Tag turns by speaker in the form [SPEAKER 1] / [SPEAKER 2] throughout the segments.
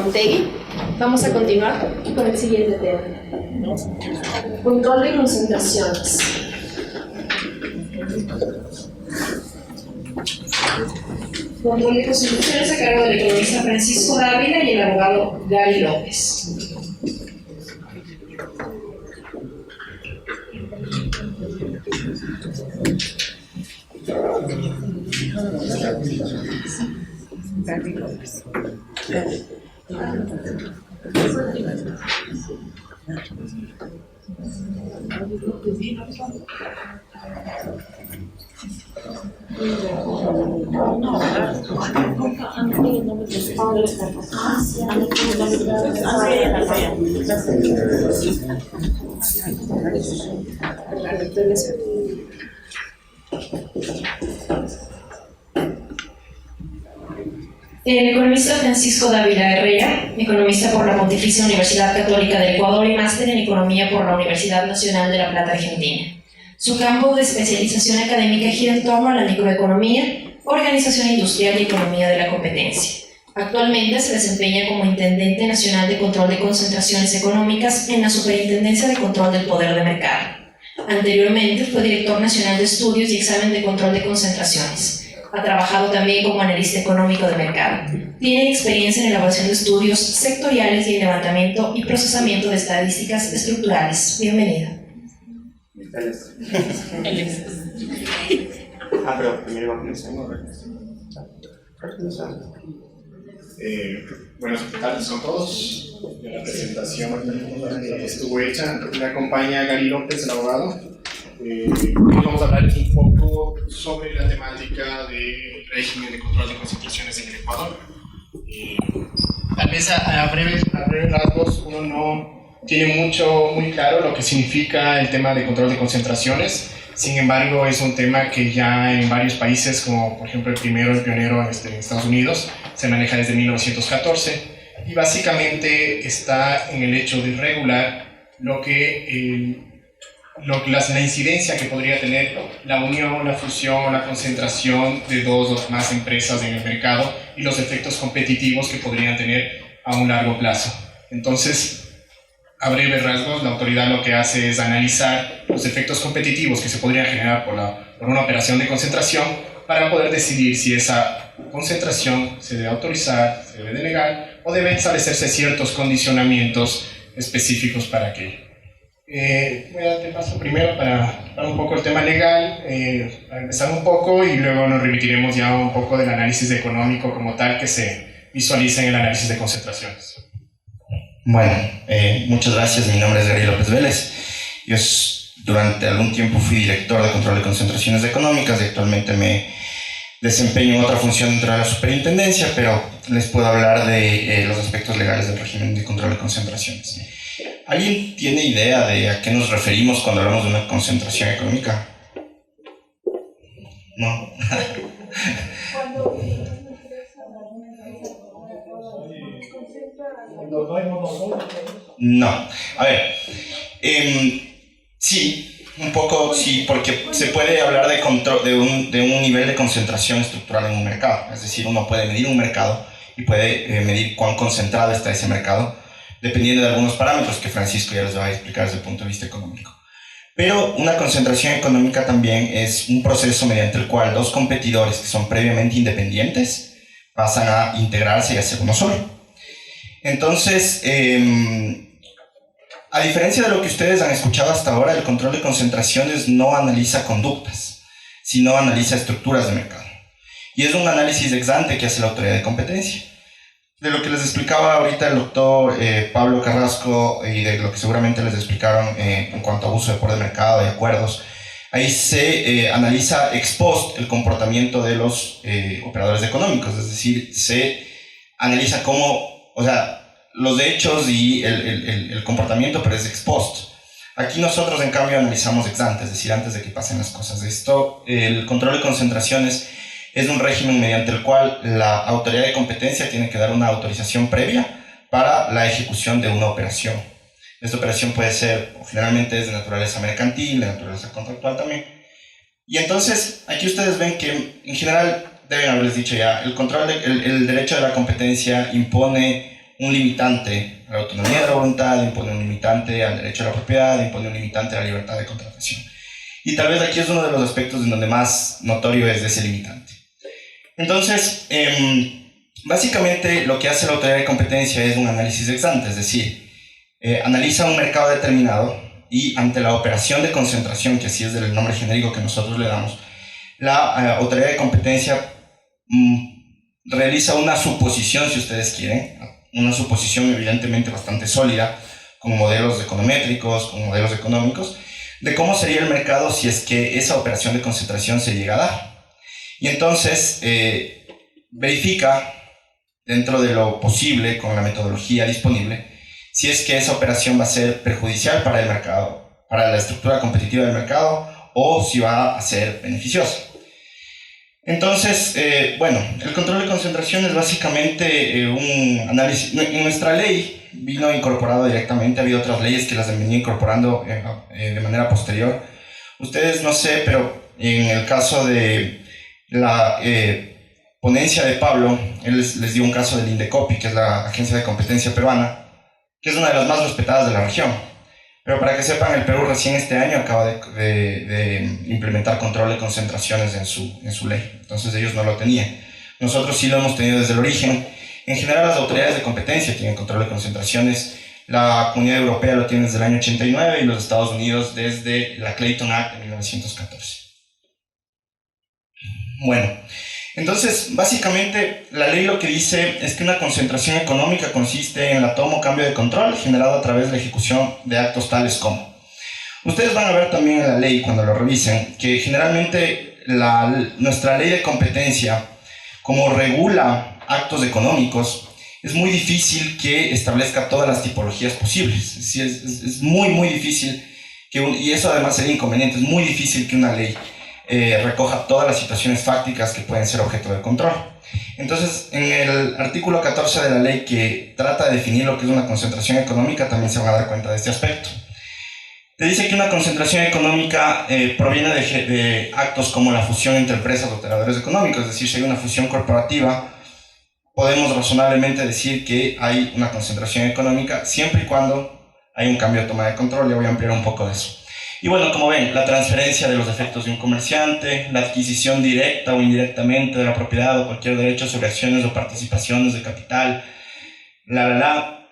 [SPEAKER 1] Amontegui. Vamos a continuar con el siguiente tema. Control de concentraciones. Control de concentraciones a cargo del economista Francisco Dávila y el abogado Gary López. El economista Francisco Dávila Herrera, economista por la Pontificia Universidad Católica del Ecuador y máster en Economía por la Universidad Nacional de La Plata, Argentina. Su campo de especialización académica gira en torno a la microeconomía, organización industrial y economía de la competencia. Actualmente se desempeña como Intendente Nacional de Control de Concentraciones Económicas en la Superintendencia de Control del Poder de Mercado. Anteriormente fue Director Nacional de Estudios y Examen de Control de Concentraciones. Ha trabajado también como analista económico de mercado. Tiene experiencia en elaboración de estudios sectoriales y en levantamiento y procesamiento de estadísticas estructurales. Bienvenido.
[SPEAKER 2] Pero primero vamos a buenas tardes a todos. La presentación estuvo hecha. Me acompaña Gary López, el abogado. Hoy vamos a hablarles un poco sobre la temática del régimen de control de concentraciones en el Ecuador. Tal vez a breves rasgos uno no tiene muy claro lo que significa el tema de control de concentraciones. Sin embargo, es un tema que ya en varios países, como por ejemplo el pionero en Estados Unidos, se maneja desde 1914 y básicamente está en el hecho de regular la incidencia que podría tener la unión, la fusión, la concentración de dos o más empresas en el mercado y los efectos competitivos que podrían tener a un largo plazo. Entonces, a breves rasgos, la autoridad lo que hace es analizar los efectos competitivos que se podrían generar por una operación de concentración para poder decidir si esa concentración se debe autorizar, se debe denegar o deben establecerse ciertos condicionamientos específicos para aquello. Voy a darte paso primero para un poco el tema legal, para empezar un poco y luego nos remitiremos ya un poco del análisis económico como tal que se visualiza en el análisis de concentraciones.
[SPEAKER 3] Bueno, muchas gracias. Mi nombre es Gary López Vélez. Yo durante algún tiempo fui director de control de concentraciones económicas y actualmente me desempeño en otra función dentro de la superintendencia, pero les puedo hablar de los aspectos legales del régimen de control de concentraciones. ¿Alguien tiene idea de a qué nos referimos cuando hablamos de una concentración económica? ¿No? No. A ver, sí, un poco sí, porque se puede hablar de un nivel de concentración estructural en un mercado. Es decir, uno puede medir un mercado y puede medir cuán concentrado está ese mercado, dependiendo de algunos parámetros que Francisco ya les va a explicar desde el punto de vista económico. Pero una concentración económica también es un proceso mediante el cual dos competidores que son previamente independientes pasan a integrarse y a ser uno solo. Entonces, a diferencia de lo que ustedes han escuchado hasta ahora, el control de concentraciones no analiza conductas, sino analiza estructuras de mercado. Y es un análisis ex ante que hace la autoridad de competencia. De lo que les explicaba ahorita el doctor Pablo Carrasco y de lo que seguramente les explicaron en cuanto a uso de poder de mercado y acuerdos, ahí se analiza ex post el comportamiento de los operadores económicos, es decir, se analiza cómo, o sea, los hechos y el comportamiento, pero es ex post. Aquí nosotros, en cambio, analizamos ex ante, es decir, antes de que pasen las cosas. El control de concentraciones es un régimen mediante el cual la autoridad de competencia tiene que dar una autorización previa para la ejecución de una operación. Esta operación puede ser, o generalmente es de naturaleza mercantil, de naturaleza contractual también. Y entonces, aquí ustedes ven que, en general, deben haberles dicho ya, el derecho de la competencia impone un limitante a la autonomía de la voluntad, impone un limitante al derecho a la propiedad, impone un limitante a la libertad de contratación. Y tal vez aquí es uno de los aspectos en donde más notorio es ese limitante. Entonces, básicamente lo que hace la autoridad de competencia es un análisis ex ante, es decir, analiza un mercado determinado y ante la operación de concentración, que así es el nombre genérico que nosotros le damos, la autoridad de competencia realiza una suposición, si ustedes quieren, una suposición evidentemente bastante sólida, con modelos econométricos, con modelos económicos, de cómo sería el mercado si es que esa operación de concentración se llega a dar. Y entonces verifica, dentro de lo posible, con la metodología disponible, si es que esa operación va a ser perjudicial para el mercado, para la estructura competitiva del mercado, o si va a ser beneficiosa. Entonces, bueno, el control de concentración es básicamente un análisis. En nuestra ley vino incorporado directamente, ha habido otras leyes que las han venido incorporando de manera posterior. Ustedes no sé, pero en el caso de la ponencia de Pablo, él les dio un caso del Indecopi, que es la agencia de competencia peruana, que es una de las más respetadas de la región. Pero para que sepan, el Perú recién este año acaba de implementar control de concentraciones en su ley. Entonces ellos no lo tenían. Nosotros sí lo hemos tenido desde el origen. En general las autoridades de competencia tienen control de concentraciones. La Comunidad Europea lo tiene desde el año 89 y los Estados Unidos desde la Clayton Act de 1914. Bueno, entonces básicamente la ley lo que dice es que una concentración económica consiste en la toma o cambio de control generado a través de la ejecución de actos tales como. Ustedes van a ver también en la ley, cuando lo revisen, que generalmente nuestra ley de competencia, como regula actos económicos, es muy difícil que establezca todas las tipologías posibles. Es muy difícil, y eso además sería inconveniente, es muy difícil que una ley recoja todas las situaciones fácticas que pueden ser objeto de control. Entonces, en el artículo 14 de la ley, que trata de definir lo que es una concentración económica, también se van a dar cuenta de este aspecto. Te dice que una concentración económica proviene de actos como la fusión entre empresas o operadores económicos, es decir, si hay una fusión corporativa, podemos razonablemente decir que hay una concentración económica siempre y cuando hay un cambio de toma de control. Ya voy a ampliar un poco de eso. Y bueno, como ven, la transferencia de los efectos de un comerciante, la adquisición directa o indirectamente de la propiedad o cualquier derecho sobre acciones o participaciones de capital,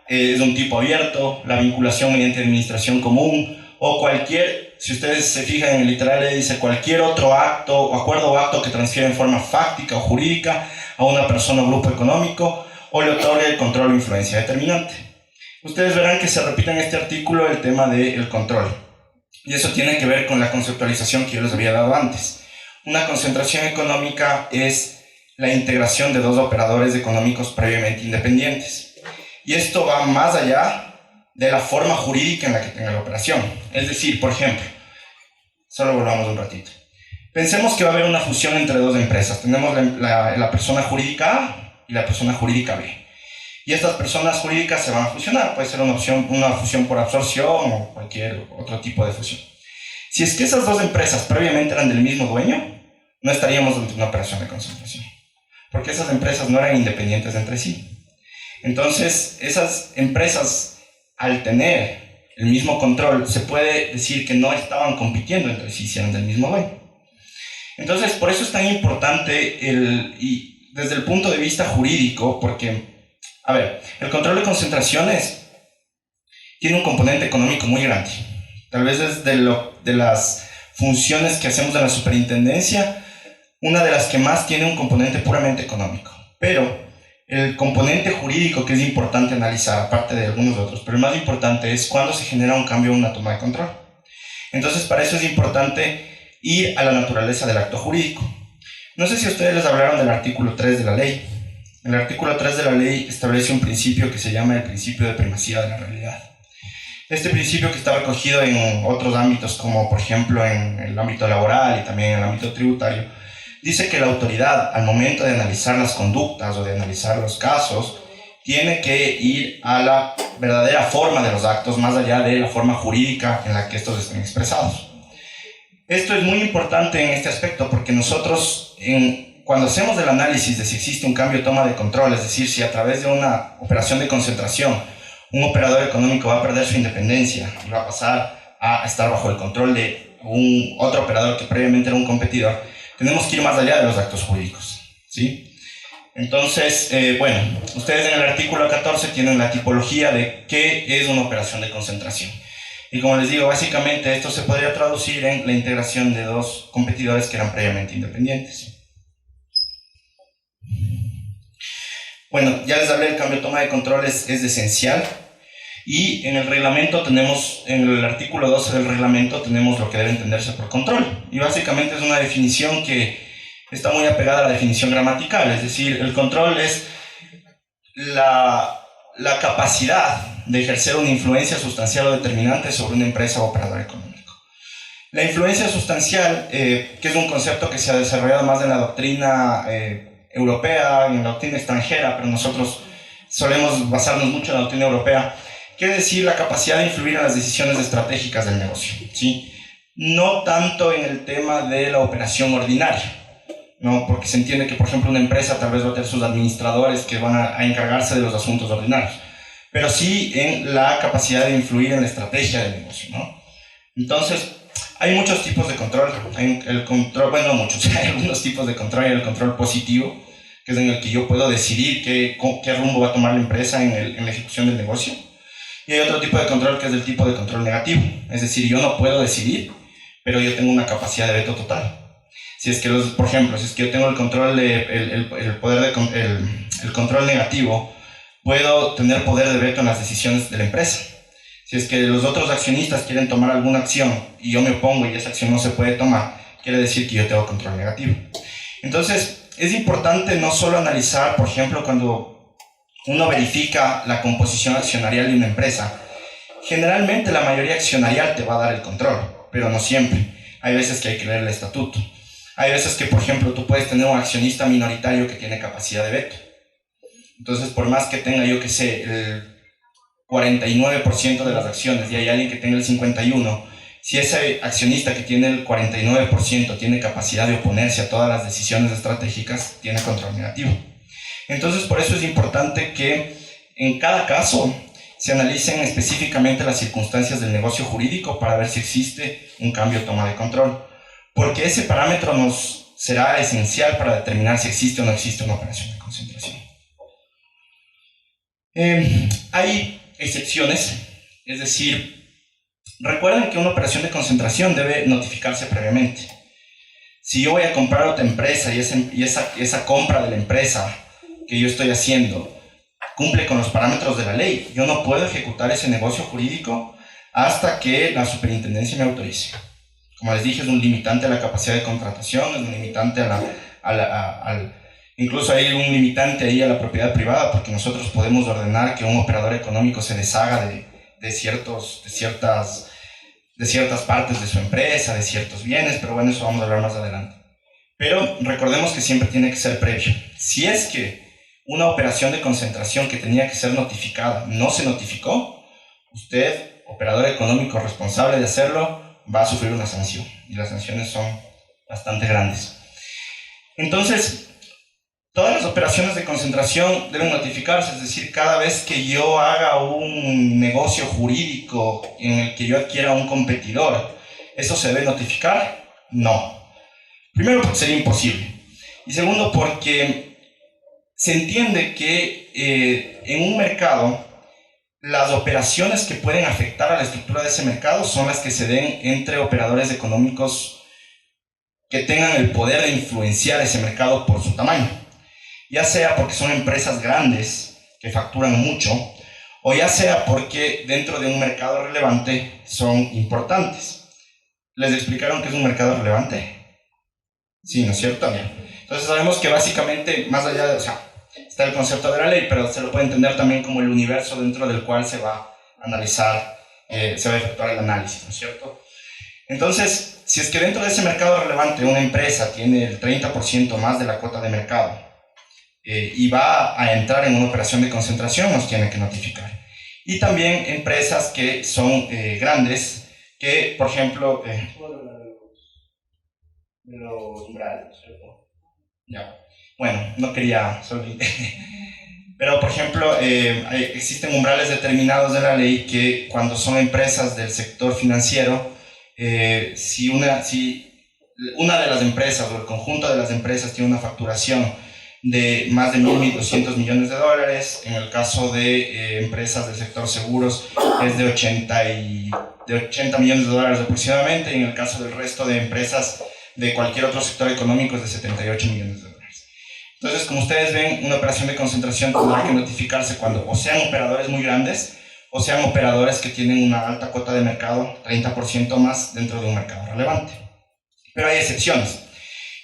[SPEAKER 3] es de un tipo abierto, la vinculación mediante administración común o cualquier, si ustedes se fijan en el literal, le dice cualquier otro acto o acuerdo o acto que transfiera en forma fáctica o jurídica a una persona o grupo económico o le otorgue el control o influencia determinante. Ustedes verán que se repite en este artículo el tema del control. Y eso tiene que ver con la conceptualización que yo les había dado antes. Una concentración económica es la integración de dos operadores económicos previamente independientes. Y esto va más allá de la forma jurídica en la que tenga la operación. Es decir, por ejemplo, solo volvamos un ratito. Pensemos que va a haber una fusión entre dos empresas. Tenemos la persona jurídica A y la persona jurídica B. Y estas personas jurídicas se van a fusionar. Puede ser una fusión por absorción o cualquier otro tipo de fusión. Si es que esas dos empresas previamente eran del mismo dueño, no estaríamos ante una operación de concentración, porque esas empresas no eran independientes entre sí. Entonces, esas empresas, al tener el mismo control, se puede decir que no estaban compitiendo entre sí, si eran del mismo dueño. Entonces, por eso es tan importante y desde el punto de vista jurídico, porque a ver, el control de concentraciones tiene un componente económico muy grande. Tal vez es de las funciones que hacemos en la superintendencia, una de las que más tiene un componente puramente económico. Pero el componente jurídico que es importante analizar, aparte de algunos otros, pero el más importante es cuando se genera un cambio o una toma de control. Entonces, para eso es importante ir a la naturaleza del acto jurídico. No sé si ustedes les hablaron del artículo 3 de la ley. El artículo 3 de la ley establece un principio que se llama el principio de primacía de la realidad. Este principio, que está recogido en otros ámbitos, como por ejemplo en el ámbito laboral y también en el ámbito tributario, dice que la autoridad, al momento de analizar las conductas o de analizar los casos, tiene que ir a la verdadera forma de los actos, más allá de la forma jurídica en la que estos estén expresados. Esto es muy importante en este aspecto, porque nosotros, cuando hacemos el análisis de si existe un cambio de toma de control, es decir, si a través de una operación de concentración un operador económico va a perder su independencia y va a pasar a estar bajo el control de un otro operador que previamente era un competidor, tenemos que ir más allá de los actos jurídicos, ¿sí? Entonces, bueno, ustedes en el artículo 14 tienen la tipología de qué es una operación de concentración. Y como les digo, básicamente esto se podría traducir en la integración de dos competidores que eran previamente independientes. Bueno, ya les hablé, el cambio de toma de control es esencial. Y en el reglamento tenemos, en el artículo 12 del reglamento, tenemos lo que debe entenderse por control. Y básicamente es una definición que está muy apegada a la definición gramatical. Es decir, el control es la capacidad de ejercer una influencia sustancial o determinante sobre una empresa o operador económico. La influencia sustancial, que es un concepto que se ha desarrollado más en la doctrina europea, en la doctrina extranjera, pero nosotros solemos basarnos mucho en la doctrina europea, quiere decir la capacidad de influir en las decisiones estratégicas del negocio, ¿sí? No tanto en el tema de la operación ordinaria, ¿no? Porque se entiende que, por ejemplo, una empresa tal vez va a tener sus administradores que van a encargarse de los asuntos ordinarios, pero sí en la capacidad de influir en la estrategia del negocio, ¿no? Entonces, hay muchos tipos de control. Hay el control, bueno, no muchos, hay algunos tipos de control. Hay el control positivo, que es en el que yo puedo decidir qué rumbo va a tomar la empresa en la ejecución del negocio. Y hay otro tipo de control que es el tipo de control negativo. Es decir, yo no puedo decidir, pero yo tengo una capacidad de veto total. Si es que, por ejemplo, si es que yo tengo el control, el control negativo, puedo tener poder de veto en las decisiones de la empresa. Si es que los otros accionistas quieren tomar alguna acción y yo me opongo y esa acción no se puede tomar, quiere decir que yo tengo control negativo. Entonces, es importante no solo analizar, por ejemplo, cuando uno verifica la composición accionarial de una empresa, generalmente la mayoría accionarial te va a dar el control, pero no siempre. Hay veces que hay que leer el estatuto. Hay veces que, por ejemplo, tú puedes tener un accionista minoritario que tiene capacidad de veto. Entonces, por más que tenga, yo que sé, el 49% de las acciones y hay alguien que tenga el 51%, si ese accionista que tiene el 49% tiene capacidad de oponerse a todas las decisiones estratégicas, tiene control negativo. Entonces, por eso es importante que en cada caso se analicen específicamente las circunstancias del negocio jurídico para ver si existe un cambio de toma de control, porque ese parámetro nos será esencial para determinar si existe o no existe una operación de concentración. Hay excepciones, es decir, recuerden que una operación de concentración debe notificarse previamente. Si yo voy a comprar otra empresa y esa compra de la empresa que yo estoy haciendo cumple con los parámetros de la ley, yo no puedo ejecutar ese negocio jurídico hasta que la superintendencia me autorice. Como les dije, es un limitante a la capacidad de contratación, es un limitante incluso hay un limitante ahí a la propiedad privada, porque nosotros podemos ordenar que un operador económico se deshaga de ciertas partes de su empresa, de ciertos bienes, pero bueno, eso vamos a hablar más adelante. Pero recordemos que siempre tiene que ser previo. Si es que una operación de concentración que tenía que ser notificada no se notificó, usted, operador económico responsable de hacerlo, va a sufrir una sanción, y las sanciones son bastante grandes. Entonces, todas las operaciones de concentración deben notificarse, es decir, cada vez que yo haga un negocio jurídico en el que yo adquiera un competidor, ¿eso se debe notificar? No. Primero, porque sería imposible. Y segundo, porque se entiende que en un mercado, las operaciones que pueden afectar a la estructura de ese mercado son las que se den entre operadores económicos que tengan el poder de influenciar ese mercado por su tamaño. Ya sea porque son empresas grandes que facturan mucho, o ya sea porque dentro de un mercado relevante son importantes. ¿Les explicaron qué es un mercado relevante? Sí, ¿no es cierto? Bien. Entonces sabemos que básicamente, más allá de, está el concepto de la ley, pero se lo puede entender también como el universo dentro del cual se va a analizar, se va a efectuar el análisis, ¿no es cierto? Entonces, si es que dentro de ese mercado relevante una empresa tiene el 30% más de la cuota de mercado, y va a entrar en una operación de concentración, nos tiene que notificar. Y también empresas que son grandes, que por ejemplo, de los umbrales, ¿cierto? Ya. Bueno, no quería solo... Pero, por ejemplo, existen umbrales determinados de la ley que cuando son empresas del sector financiero, si una de las empresas o el conjunto de las empresas tiene una facturación de más de 1.200 millones de dólares, en el caso de empresas del sector seguros es de 80 millones de dólares aproximadamente, y en el caso del resto de empresas de cualquier otro sector económico es de 78 millones de dólares. Entonces, como ustedes ven, una operación de concentración tendrá que notificarse cuando o sean operadores muy grandes o sean operadores que tienen una alta cuota de mercado, 30% más dentro de un mercado relevante. Pero hay excepciones.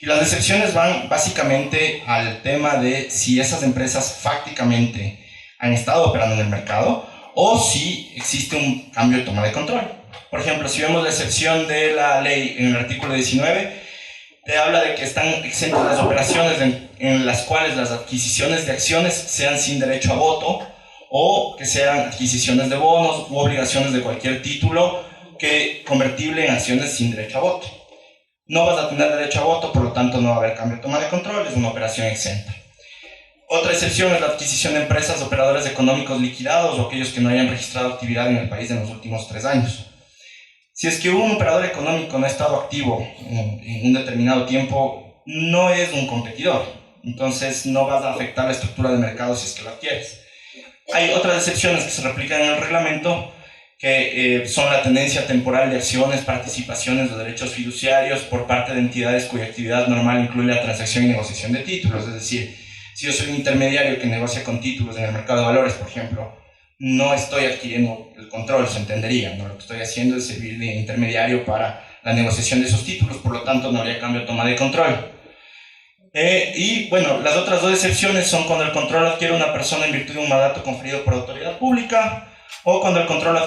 [SPEAKER 3] Y las excepciones van básicamente al tema de si esas empresas fácticamente han estado operando en el mercado o si existe un cambio de toma de control. Por ejemplo, si vemos la excepción de la ley en el artículo 19, te habla de que están exentas las operaciones en las cuales las adquisiciones de acciones sean sin derecho a voto o que sean adquisiciones de bonos u obligaciones de cualquier título que convertible en acciones sin derecho a voto. No vas a tener derecho a voto, por lo tanto no va a haber cambio de toma de control, es una operación exenta. Otra excepción es la adquisición de empresas, operadores económicos liquidados o aquellos que no hayan registrado actividad en el país en los últimos 3 años. Si es que un operador económico no ha estado activo en un determinado tiempo, no es un competidor, entonces no vas a afectar la estructura de mercado si es que lo adquieres. Hay otras excepciones que se replican en el reglamento, que son la tenencia temporal de acciones, participaciones o derechos fiduciarios por parte de entidades cuya actividad normal incluye la transacción y negociación de títulos. Es decir, si yo soy un intermediario que negocia con títulos en el mercado de valores, por ejemplo, no estoy adquiriendo el control, se entendería, ¿no? Lo que estoy haciendo es servir de intermediario para la negociación de esos títulos, por lo tanto no habría cambio de toma de control. Y bueno, las otras dos excepciones son cuando el control adquiere una persona en virtud de un mandato conferido por autoridad pública o cuando el control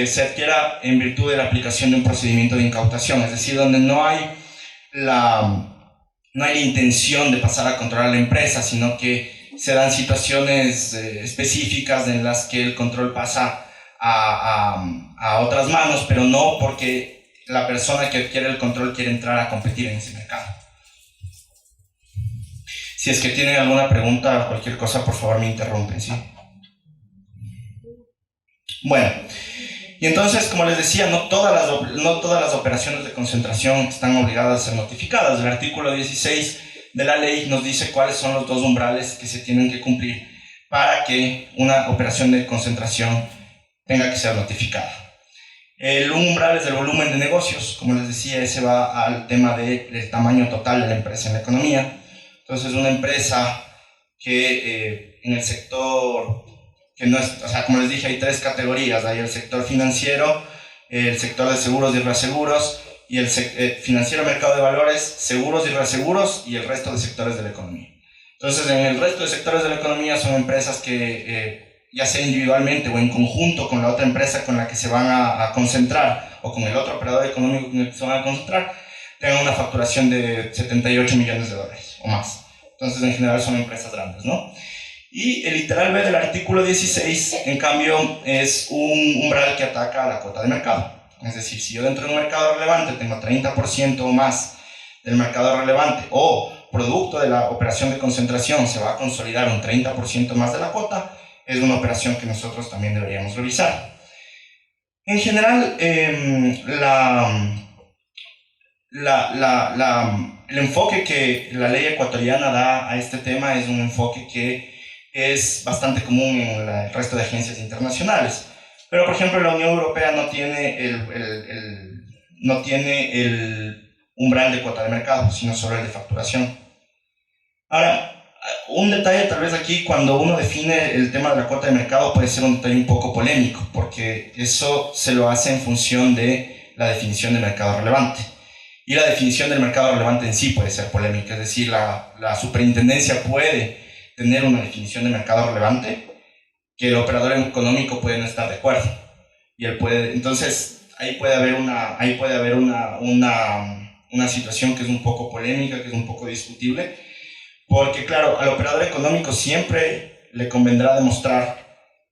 [SPEAKER 3] se adquiera en virtud de la aplicación de un procedimiento de incautación, es decir, donde no hay la intención de pasar a controlar la empresa, sino que se dan situaciones específicas en las que el control pasa a otras manos, pero no porque la persona que adquiere el control quiere entrar a competir en ese mercado. Si es que tienen alguna pregunta o cualquier cosa, por favor me interrumpen, ¿sí? Bueno, y entonces, como les decía, no todas las operaciones de concentración están obligadas a ser notificadas. El artículo 16 de la ley nos dice cuáles son los 2 umbrales que se tienen que cumplir para que una operación de concentración tenga que ser notificada. El umbral es el volumen de negocios, como les decía, ese va al tema del tamaño total de la empresa en la economía. Entonces, una empresa que en el sector, que no es, o sea, como les dije, hay 3 categorías, hay el sector financiero, el sector de seguros y reaseguros, y el financiero, mercado de valores, seguros y reaseguros, y el resto de sectores de la economía. Entonces, en el resto de sectores de la economía son empresas que, ya sea individualmente o en conjunto con la otra empresa con la que se van a concentrar, o con el otro operador económico con el que se van a concentrar, tengan una facturación de 78 millones de dólares o más. Entonces, en general son empresas grandes, ¿no? Y el literal B del artículo 16, en cambio, es un umbral que ataca a la cuota de mercado. Es decir, si yo dentro de un mercado relevante tengo 30% o más del mercado relevante, o producto de la operación de concentración se va a consolidar un 30% más de la cuota, es una operación que nosotros también deberíamos revisar. En general, el enfoque que la ley ecuatoriana da a este tema es un enfoque que es bastante común en el resto de agencias internacionales. Pero, por ejemplo, la Unión Europea no tiene el umbral de cuota de mercado, sino solo el de facturación. Ahora, un detalle tal vez aquí, cuando uno define el tema de la cuota de mercado, puede ser un detalle un poco polémico, porque eso se lo hace en función de la definición de mercado relevante. Y la definición del mercado relevante en sí puede ser polémica, es decir, la superintendencia puede tener una definición de mercado relevante que el operador económico puede no estar de acuerdo. Y él puede, entonces, ahí puede haber una situación que es un poco polémica, que es un poco discutible, porque, claro, al operador económico siempre le convendrá demostrar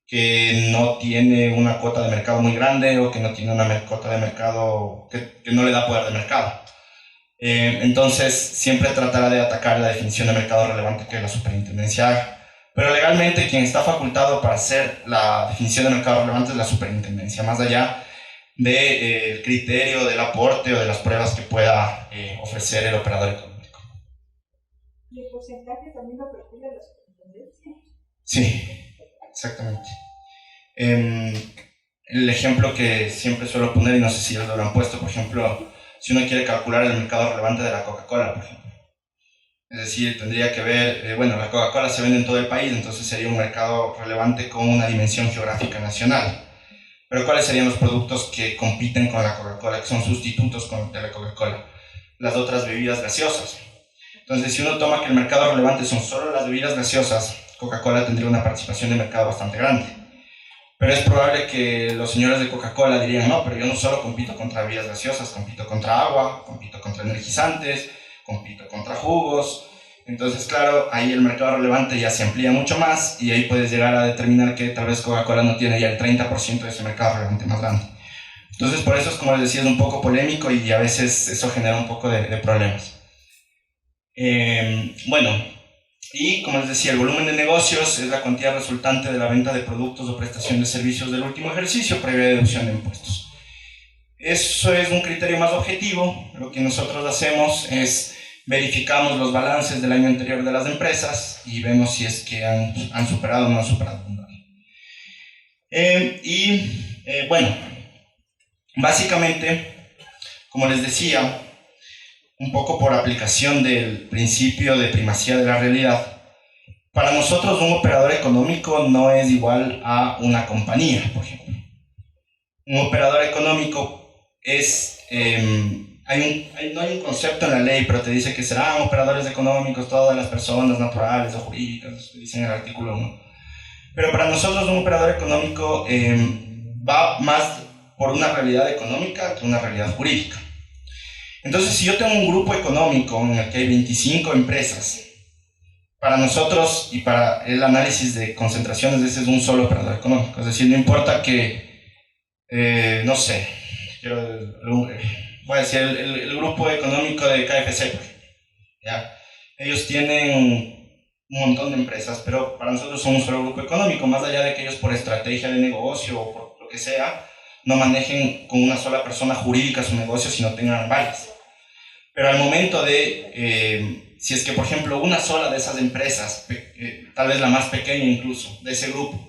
[SPEAKER 3] que no tiene una cuota de mercado muy grande o que no tiene una cuota de mercado que no le da poder de mercado. Entonces, siempre tratará de atacar la definición de mercado relevante que la superintendencia haga. Pero legalmente quien está facultado para hacer la definición de mercado relevante es la superintendencia, más allá del criterio del aporte o de las pruebas que pueda ofrecer el operador económico.
[SPEAKER 4] ¿Y el porcentaje también lo calcula la superintendencia?
[SPEAKER 3] Sí, exactamente. El ejemplo que siempre suelo poner, y no sé si lo habrán puesto, por ejemplo, si uno quiere calcular el mercado relevante de la Coca-Cola, por ejemplo. Es decir, tendría que ver, bueno, la Coca-Cola se vende en todo el país, entonces sería un mercado relevante con una dimensión geográfica nacional. Pero ¿cuáles serían los productos que compiten con la Coca-Cola, que son sustitutos de la Coca-Cola? Las otras bebidas gaseosas. Entonces, si uno toma que el mercado relevante son solo las bebidas gaseosas, Coca-Cola tendría una participación de mercado bastante grande. Pero es probable que los señores de Coca-Cola dirían, no, pero yo no solo compito contra bebidas gaseosas, compito contra agua, compito contra energizantes, compito contra jugos. Entonces, claro, ahí el mercado relevante ya se amplía mucho más y ahí puedes llegar a determinar que tal vez Coca-Cola no tiene ya el 30% de ese mercado relevante más grande. Entonces, por eso es, como les decía, es un poco polémico y a veces eso genera un poco de problemas. Bueno, y como les decía, el volumen de negocios es la cuantía resultante de la venta de productos o prestación de servicios del último ejercicio previa deducción de impuestos. Eso es un criterio más objetivo. Lo que nosotros hacemos es verificamos los balances del año anterior de las empresas y vemos si es que han superado o no han superado. Bueno, básicamente, como les decía, un poco por aplicación del principio de primacía de la realidad, para nosotros un operador económico no es igual a una compañía, por ejemplo. Un operador económico es... no hay un concepto en la ley, pero te dice que serán operadores económicos todas las personas naturales o jurídicas, dice en el artículo 1. Pero para nosotros un operador económico va más por una realidad económica que una realidad jurídica. Entonces, si yo tengo un grupo económico en el que hay 25 empresas, para nosotros y para el análisis de concentraciones, ese es un solo operador económico. Es decir, no importa que, no sé, voy a decir el grupo económico de KFC, ¿ya? Ellos tienen un montón de empresas, pero para nosotros son un solo grupo económico, más allá de que ellos por estrategia de negocio o por lo que sea, no manejen con una sola persona jurídica su negocio, sino tengan varias. Pero al momento de, si es que por ejemplo una sola de esas empresas, tal vez la más pequeña incluso, de ese grupo,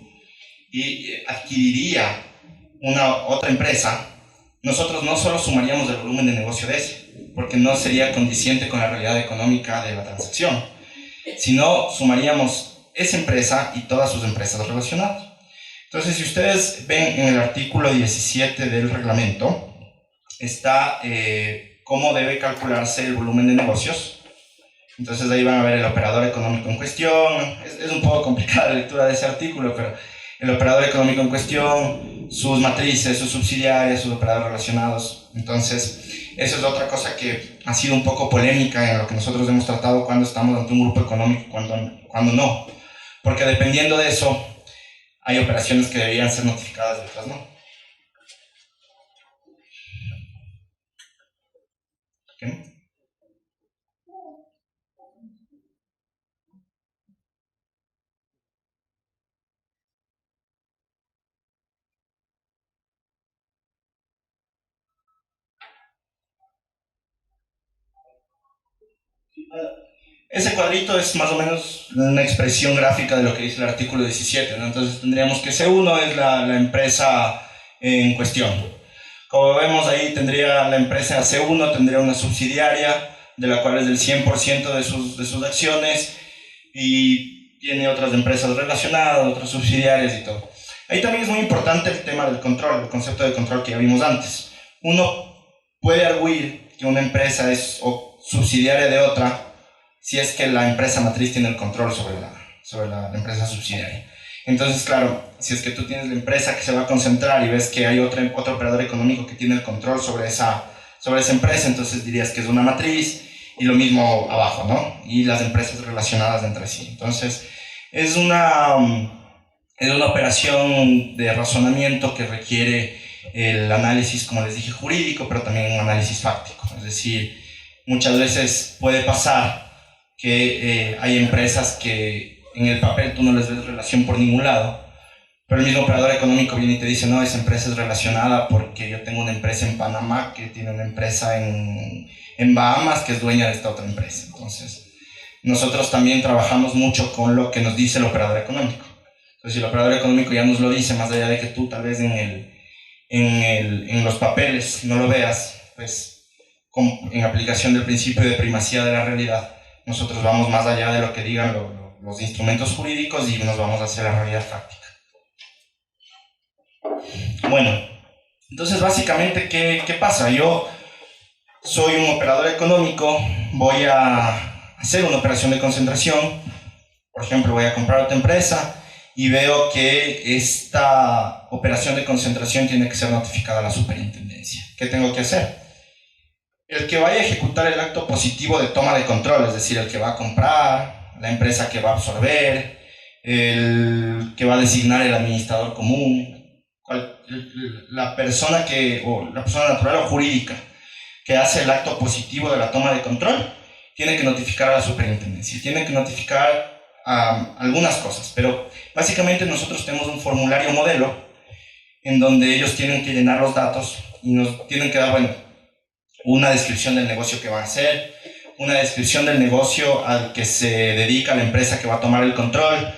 [SPEAKER 3] y adquiriría otra empresa, nosotros no solo sumaríamos el volumen de negocio de ese, porque no sería condiciente con la realidad económica de la transacción, sino sumaríamos esa empresa y todas sus empresas relacionadas. Entonces, si ustedes ven en el artículo 17 del reglamento, está cómo debe calcularse el volumen de negocios. Entonces, ahí van a ver el operador económico en cuestión. Es un poco complicada la lectura de ese artículo, pero el operador económico en cuestión, sus matrices, sus subsidiarias, sus operadores relacionados. Entonces, eso es otra cosa que ha sido un poco polémica en lo que nosotros hemos tratado cuando estamos ante un grupo económico y cuando no. Porque dependiendo de eso, hay operaciones que deberían ser notificadas y otras no. ¿Okay? Ese cuadrito es más o menos una expresión gráfica de lo que dice el artículo 17, ¿no? Entonces tendríamos que C1 es la empresa en cuestión. Como vemos ahí, tendría la empresa C1 tendría una subsidiaria de la cual es del 100% de sus acciones y tiene otras empresas relacionadas, otras subsidiarias y todo. Ahí también es muy importante el tema del control, el concepto de control que ya vimos antes. Uno puede arguir que una empresa es subsidiaria de otra si es que la empresa matriz tiene el control sobre la empresa subsidiaria. Entonces, claro, si es que tú tienes la empresa que se va a concentrar y ves que hay otro operador económico que tiene el control sobre esa empresa, entonces dirías que es una matriz y lo mismo abajo, ¿no? Y las empresas relacionadas entre sí. Entonces, es una operación de razonamiento que requiere el análisis, como les dije, jurídico, pero también un análisis fáctico. Es decir, Muchas veces puede pasar que hay empresas que en el papel tú no les ves relación por ningún lado, pero el mismo operador económico viene y te dice, no, esa empresa es relacionada porque yo tengo una empresa en Panamá que tiene una empresa en Bahamas que es dueña de esta otra empresa. Entonces, nosotros también trabajamos mucho con lo que nos dice el operador económico. Entonces, si el operador económico ya nos lo dice, más allá de que tú tal vez en los papeles no lo veas, pues en aplicación del principio de primacía de la realidad, nosotros vamos más allá de lo que digan los instrumentos jurídicos y nos vamos hacia la realidad práctica. Bueno, entonces básicamente, ¿qué pasa? Yo soy un operador económico, voy a hacer una operación de concentración, por ejemplo, voy a comprar otra empresa y veo que esta operación de concentración tiene que ser notificada a la superintendencia. ¿Qué tengo que hacer? El que vaya a ejecutar el acto positivo de toma de control, es decir, el que va a comprar, la empresa que va a absorber, el que va a designar el administrador común, la persona natural o jurídica que hace el acto positivo de la toma de control, tiene que notificar a la superintendencia. Tiene que notificar algunas cosas, pero básicamente nosotros tenemos un formulario modelo en donde ellos tienen que llenar los datos y nos tienen que dar, una descripción del negocio que van a hacer, una descripción del negocio al que se dedica la empresa que va a tomar el control,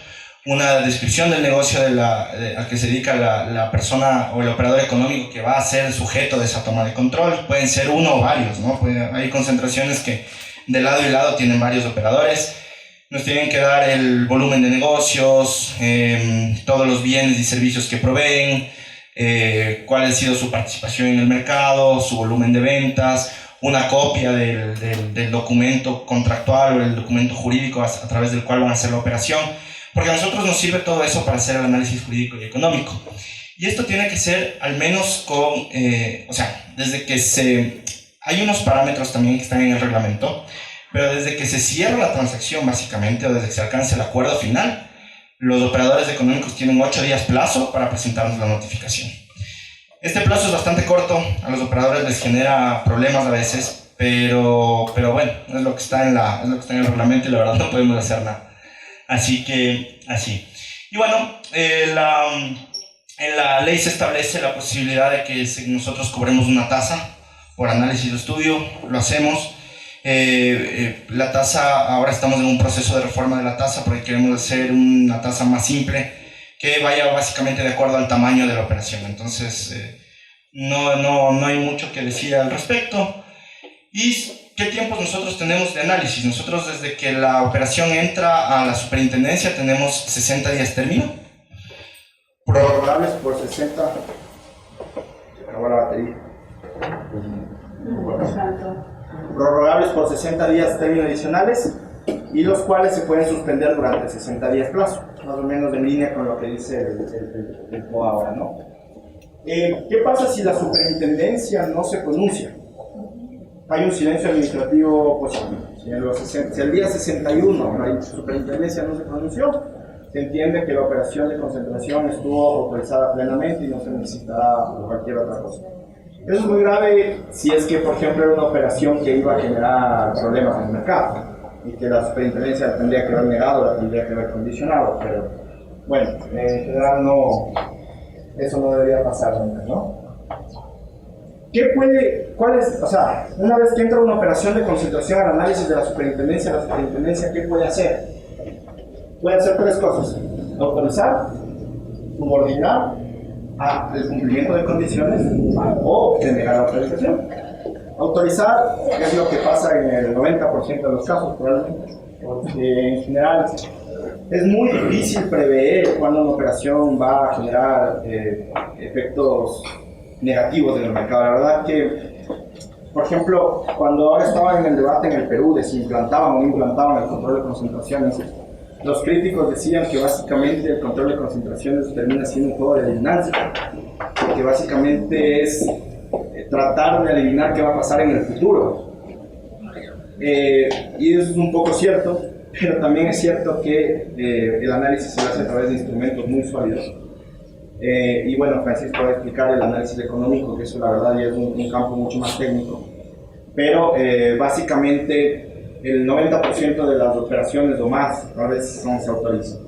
[SPEAKER 3] una descripción del negocio al que se dedica la persona o el operador económico que va a ser el sujeto de esa toma de control. Pueden ser uno o varios, ¿no? Hay concentraciones que de lado y lado tienen varios operadores. Nos tienen que dar el volumen de negocios, todos los bienes y servicios que proveen, cuál ha sido su participación en el mercado, su volumen de ventas, una copia del documento contractual o el documento jurídico a través del cual van a hacer la operación, porque a nosotros nos sirve todo eso para hacer el análisis jurídico y económico. Y esto tiene que ser al menos desde que hay unos parámetros también que están en el reglamento, pero desde que se cierra la transacción básicamente, o desde que se alcance el acuerdo final, los operadores económicos tienen 8 días plazo para presentarnos la notificación. Este plazo es bastante corto, a los operadores les genera problemas a veces, pero bueno, es lo que está en el reglamento y la verdad no podemos hacer nada. Así. Y bueno, en la ley se establece la posibilidad de que nosotros cobremos una tasa por análisis de estudio, lo hacemos. La tasa, ahora estamos en un proceso de reforma de la tasa porque queremos hacer una tasa más simple que vaya básicamente de acuerdo al tamaño de la operación. Entonces no hay mucho que decir al respecto. ¿Y qué tiempos nosotros tenemos de análisis? Nosotros desde que la operación entra a la superintendencia tenemos 60 días término, prorrogables por 60. Se acabó la batería. Prorrogables por 60 días término adicionales, y los cuales se pueden suspender durante 60 días plazo, más o menos en línea con lo que dice el POA ahora, ¿no? ¿Qué pasa si la superintendencia no se pronuncia? Hay un silencio administrativo positivo. Si el día 61 la superintendencia no se pronunció, se entiende que la operación de concentración estuvo autorizada plenamente y no se necesitará cualquier otra cosa. Eso es muy grave si es que, por ejemplo, era una operación que iba a generar problemas en el mercado y que la superintendencia la tendría que haber negado, la tendría que haber condicionado, pero bueno, en general eso no debería pasar nunca, ¿no? Una vez que entra una operación de concentración al análisis de la superintendencia, ¿qué puede hacer? Puede hacer 3 cosas: autorizar, subordinar el cumplimiento de condiciones o denegar la autorización. Autorizar es lo que pasa en el 90% de los casos probablemente, porque en general es muy difícil prever cuándo una operación va a generar efectos negativos en el mercado. La verdad que, por ejemplo, cuando ahora estaba en el debate en el Perú de si implantaban o no implantaban el control de concentraciones, los críticos decían que básicamente el control de concentraciones termina siendo un juego de adivinancia, porque básicamente es tratar de adivinar qué va a pasar en el futuro. Y eso es un poco cierto, pero también es cierto que el análisis se hace a través de instrumentos muy sólidos. Y bueno, Francisco va a explicar el análisis económico, que eso la verdad ya es un campo mucho más técnico. pero básicamente el 90% de las operaciones o más a veces no se autorizan.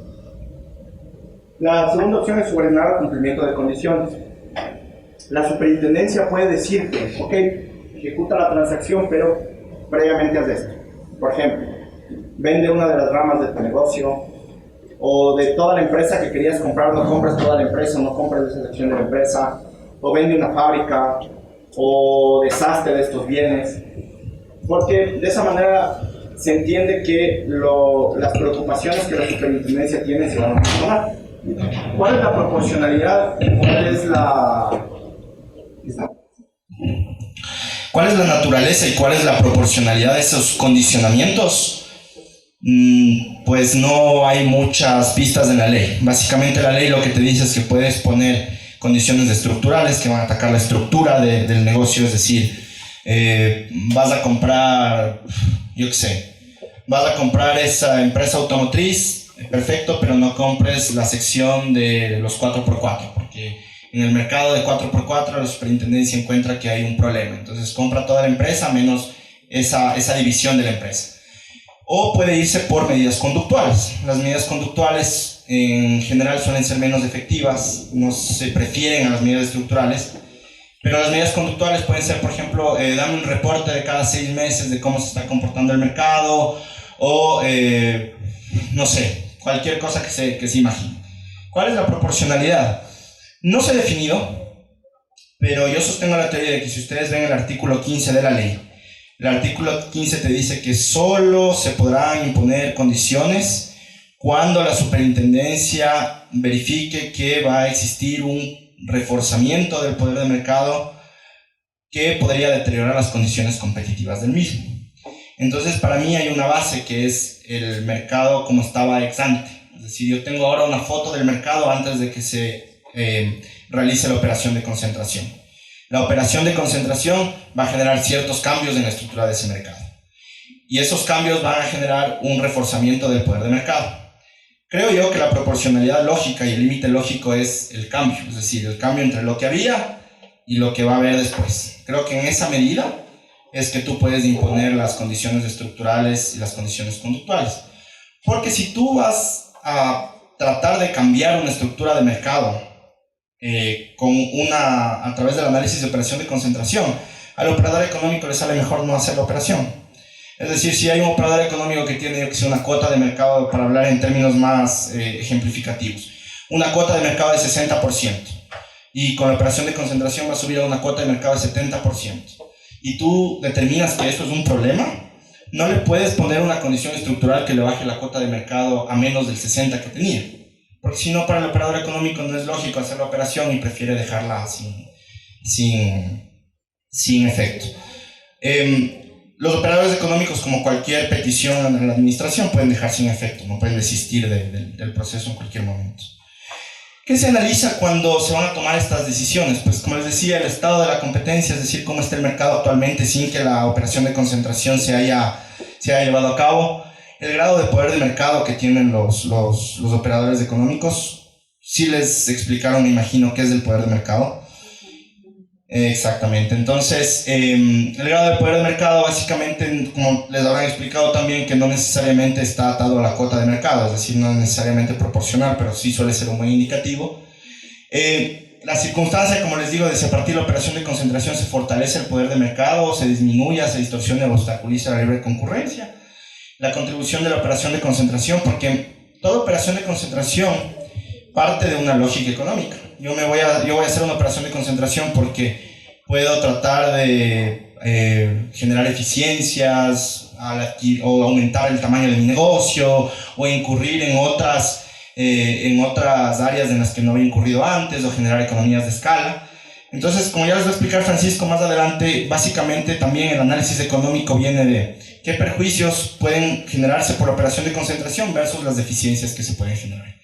[SPEAKER 3] La segunda opción es subordinar al cumplimiento de condiciones. La superintendencia puede decirte, ok, ejecuta la transacción, pero previamente haz esto. Por ejemplo, vende una de las ramas de tu negocio, o de toda la empresa que querías comprar, no compres toda la empresa, no compres esa sección de la empresa, o vende una fábrica, o deshazte de estos bienes, porque de esa manera se entiende que las preocupaciones que la superintendencia tiene se van a mejorar. ¿Cuál es la proporcionalidad y cuál es la naturaleza y cuál es la proporcionalidad de esos condicionamientos? Pues no hay muchas pistas en la ley. Básicamente la ley lo que te dice es que puedes poner condiciones estructurales que van a atacar la estructura del negocio, es decir, vas a comprar, yo qué sé, vas a comprar esa empresa automotriz, perfecto, pero no compres la sección de los 4x4, porque en el mercado de 4x4 la superintendencia encuentra que hay un problema, entonces compra toda la empresa menos esa división de la empresa. O puede irse por medidas conductuales. Las medidas conductuales en general suelen ser menos efectivas, no se prefieren a las medidas estructurales, pero las medidas conductuales pueden ser, por ejemplo, dame un reporte de cada 6 meses de cómo se está comportando el mercado, o no sé, cualquier cosa que se imagine. ¿Cuál es la proporcionalidad? No se ha definido, pero yo sostengo la teoría de que si ustedes ven el artículo 15 de la ley, el artículo 15 te dice que solo se podrán imponer condiciones cuando la superintendencia verifique que va a existir un reforzamiento del poder de mercado que podría deteriorar las condiciones competitivas del mismo. Entonces, para mí hay una base que es el mercado como estaba ex ante. Es decir, yo tengo ahora una foto del mercado antes de que se realice la operación de concentración. La operación de concentración va a generar ciertos cambios en la estructura de ese mercado. Y esos cambios van a generar un reforzamiento del poder de mercado. Creo yo que la proporcionalidad lógica y el límite lógico es el cambio, es decir, el cambio entre lo que había y lo que va a haber después. Creo que en esa medida es que tú puedes imponer las condiciones estructurales y las condiciones conductuales. Porque si tú vas a tratar de cambiar una estructura de mercado a través del análisis de operación de concentración, al operador económico le sale mejor no hacer la operación. Es decir, si hay un operador económico que tiene, yo que sé, una cuota de mercado, para hablar en términos más ejemplificativos, una cuota de mercado de 60%, y con la operación de concentración va a subir a una cuota de mercado de 70%, y tú determinas que eso es un problema, no le puedes poner una condición estructural que le baje la cuota de mercado a menos del 60% que tenía. Porque si no, para el operador económico no es lógico hacer la operación y prefiere dejarla sin efecto. Los operadores económicos, como cualquier petición en la administración, pueden dejar sin efecto, no pueden desistir del proceso en cualquier momento. ¿Qué se analiza cuando se van a tomar estas decisiones? Pues como les decía, el estado de la competencia, es decir, cómo está el mercado actualmente sin que la operación de concentración se haya llevado a cabo. El grado de poder de mercado que tienen los operadores económicos. Sí les explicaron, me imagino, qué es el poder de mercado. Exactamente. Entonces, el grado de poder de mercado, básicamente, como les habrán explicado también, que no necesariamente está atado a la cuota de mercado, es decir, no es necesariamente proporcional, pero sí suele ser un buen indicativo. La circunstancia, como les digo, de si a partir de la operación de concentración se fortalece el poder de mercado, se disminuya, se distorsiona o obstaculiza la libre concurrencia. La contribución de la operación de concentración, porque toda operación de concentración parte de una lógica económica. Yo voy a hacer una operación de concentración porque puedo tratar de generar eficiencias o aumentar el tamaño de mi negocio o incurrir en otras áreas en las que no había incurrido antes o generar economías de escala. Entonces, como ya les va a explicar Francisco más adelante, básicamente también el análisis económico viene de qué perjuicios pueden generarse por la operación de concentración versus las deficiencias que se pueden generar.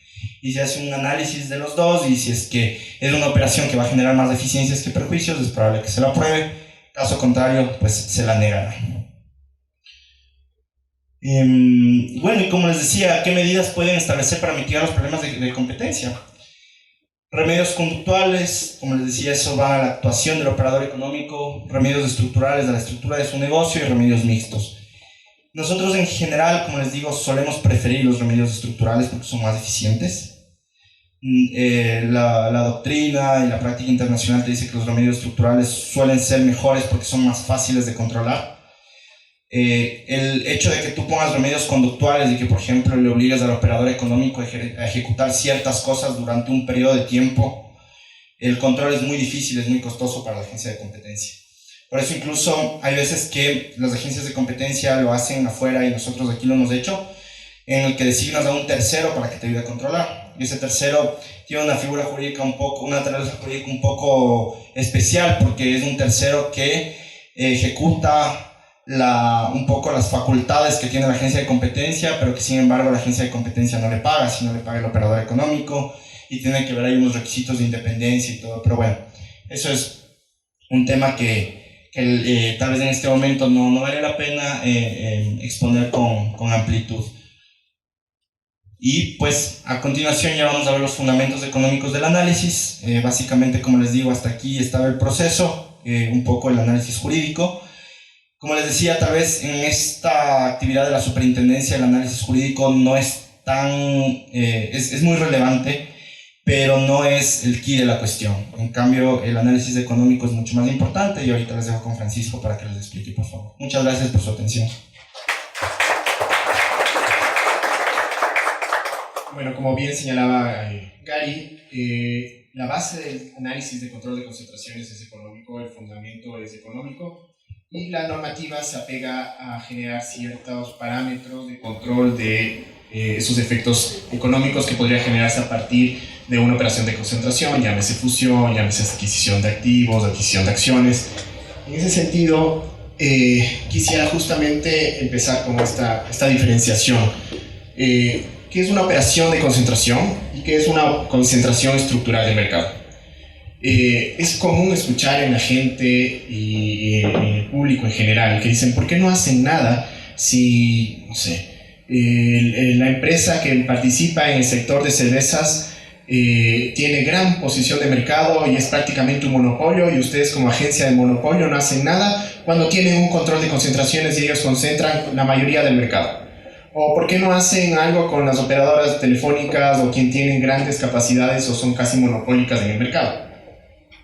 [SPEAKER 3] Y se hace un análisis de los dos, y si es que es una operación que va a generar más deficiencias que perjuicios, es probable que se la apruebe. Caso contrario, pues se la negará. Bueno, y como les decía, ¿qué medidas pueden establecer para mitigar los problemas de competencia? Remedios conductuales, como les decía, eso va a la actuación del operador económico, remedios estructurales a la estructura de su negocio y remedios mixtos. Nosotros en general, como les digo, solemos preferir los remedios estructurales porque son más eficientes. La doctrina y la práctica internacional te dice que los remedios estructurales suelen ser mejores porque son más fáciles de controlar. El hecho de que tú pongas remedios conductuales y que, por ejemplo, le obligues al operador económico a ejecutar ciertas cosas durante un periodo de tiempo, el control es muy difícil, es muy costoso para la agencia de competencia. Por eso incluso hay veces que las agencias de competencia lo hacen afuera y nosotros aquí lo hemos hecho, en el que designas a un tercero para que te ayude a controlar. Y ese tercero tiene una figura jurídica una naturaleza jurídica un poco especial, porque es un tercero que ejecuta un poco las facultades que tiene la agencia de competencia, pero que sin embargo la agencia de competencia no le paga, sino le paga el operador económico, y tiene que ver ahí unos requisitos de independencia y todo. Pero bueno, eso es un tema que tal vez en este momento no vale la pena exponer con amplitud. Y pues a continuación ya vamos a ver los fundamentos económicos del análisis. Básicamente, como les digo, hasta aquí estaba el proceso, un poco el análisis jurídico. Como les decía, tal vez en esta actividad de la superintendencia el análisis jurídico no es es muy relevante, pero no es el quid de la cuestión. En cambio, el análisis económico es mucho más importante, y ahorita les dejo con Francisco para que les explique, por favor. Muchas gracias por su atención.
[SPEAKER 2] Bueno, como bien señalaba Gary, la base del análisis de control de concentraciones es económico, el fundamento es económico, y la normativa se apega a generar ciertos parámetros de control de esos efectos económicos que podría generarse a partir de una operación de concentración, llámese fusión, llámese adquisición de activos, adquisición de acciones. En ese sentido, quisiera justamente empezar con esta diferenciación. ¿Qué es una operación de concentración y qué es una concentración estructural del mercado? Es común escuchar en la gente y en el público en general que dicen, ¿por qué no hacen nada si, no sé, la empresa que participa en el sector de cervezas tiene gran posición de mercado y es prácticamente un monopolio, y ustedes como agencia de monopolio no hacen nada cuando tienen un control de concentraciones y ellos concentran la mayoría del mercado? ¿O por qué no hacen algo con las operadoras telefónicas o quien tienen grandes capacidades o son casi monopólicas en el mercado?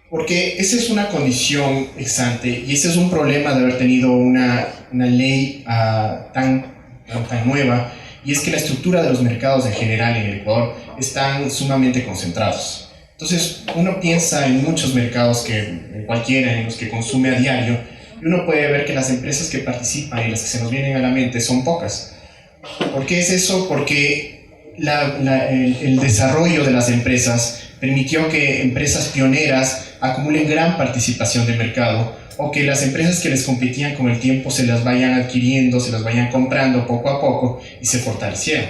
[SPEAKER 2] Porque esa es una condición ex ante, y ese es un problema de haber tenido una ley tan nueva, y es que la estructura de los mercados en general en el Ecuador están sumamente concentrados. Entonces uno piensa en muchos mercados, en cualquiera, en los que consume a diario, y uno puede ver que las empresas que participan y las que se nos vienen a la mente son pocas. ¿Por qué es eso? Porque el desarrollo de las empresas permitió que empresas pioneras acumulen gran participación de mercado, o que las empresas que les competían con el tiempo se las vayan adquiriendo, se las vayan comprando poco a poco y se fortalecieron.